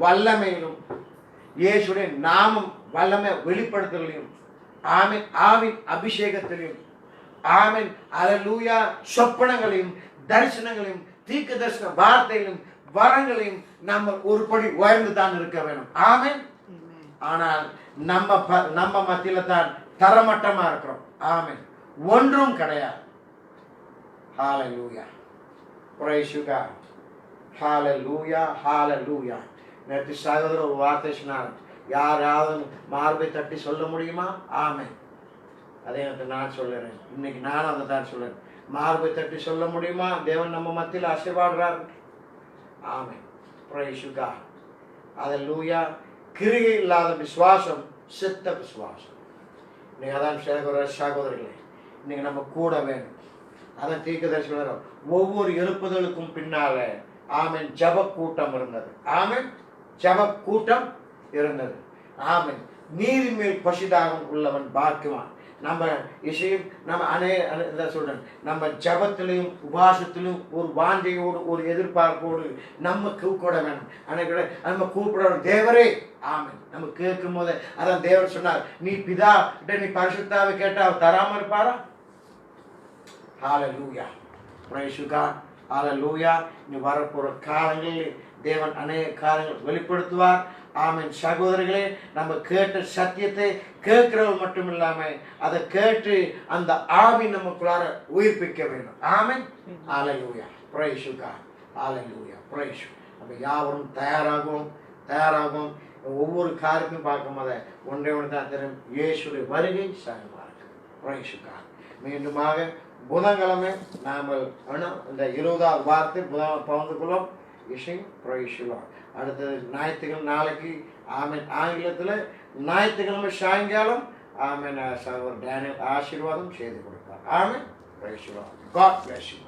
வல்லமையிலும் இயேசுடைய நாமம் வல்லமை வெளிப்படுத்தலையும் ஆமென் ஆவின் அபிஷேகத்திலையும் ஆமென் அல்லேலூயா சொப்பனங்களையும் தரிசனங்களையும் தீர்க்க தரிசன வார்த்தைகளையும் வரங்களையும் நம்ம ஒருபடி உயர்ந்து தான் இருக்க வேணும். ஆமென். ஆனால் நம்ம மத்தியில தான் தரமட்டமா இருக்கிறோம். ஆமென். ஒன்றும் கிடையாது. ஹalleluya. praise you God. ஹalleluya. ஹalleluya. நேற்று சகோதரர் ஒரு வார்த்தை சொன்னார். யாராவது மார்பை தட்டி சொல்ல முடியுமா? ஆமென். அதே நான் சொல்லுறேன். இன்னைக்கு நானும் அதை தான் சொல்றேன். மார்பை தட்டி சொல்ல முடியுமா? தேவன் நம்ம மத்தியில் ஆசீர்வாடுறார். ஆமென். praise you God. ஹalleluya. கிரியை இல்லாத விசுவாசம் சித்த விசுவாசம். இன்னைக்கு அதான் சகோதரர்களே இன்னைக்கு நம்ம கூட வேணும். அதான் தீர்க்கதரிசி சொல்றார். ஒவ்வொரு எழுப்புதலுக்கும் பின்னால ஆமென் ஜப கூட்டம் இருந்தது. ஆமென். ஜப கூட்டம் இருந்தது. ஆமென். நீதி மேல் பசிதாகம் உள்ளவன் பாக்கியவான். நம்ம இசையும் நம்ம சொல்றேன், நம்ம ஜபத்திலையும் உபாசத்திலும் ஒரு வாஞ்சையோடு ஒரு எதிர்பார்ப்போடு நம்ம கூப்பிட வேணும். அன்னைக்கு நம்ம கூப்பிடணும், தேவரே. ஆமென். நம்ம கேட்கும் போது அதான் தேவர் சொன்னார், நீ பிதா கிட்ட நீ பரிசுத்தாவை கேட்டா அவர் தராம இருப்பாரா? ஹalleluya, praise God, ஹalleluya. நீ வரப்போற காலங்களில் தேவன் அநேக காரியங்கள் வெளிப்படுத்துவார். ஆமென். சகோதரர்களே, நம்ம கேட்ட சத்தியத்தை கேட்கிறவங்க மட்டும் இல்லாம அதை கேட்டு அந்த ஆவி நமக்குள்ளார உயிர்ப்பிக்க வேண்டும். ஆமென். ஹalleluya, praise God, hallelujah, praise. நம்ம யாவரும் தயாராகும். ஒவ்வொரு காரியத்தையும் பார்க்கும்போது ஒன்றே ஒன்று தான் தெரியும், இயேசுடைய வருகை சமமாக இருக்கு. praise God. மீண்டுமாக புதன்கிழமை நாம் இந்த 20வது வாரத்தை புதன் பகிர்ந்து கொள்ளும் விஷயம். praise God. அடுத்தது ஞாயிற்றுக்கிழமை நாளைக்கு ஆமென் ஆங்கிலத்தில் ஞாயிற்றுக்கிழமை சாயங்காலம் ஆமென் சகோதரர் டேனியல் ஆசீர்வாதம் செய்து கொடுப்பார். ஆமென். praise God. God bless you.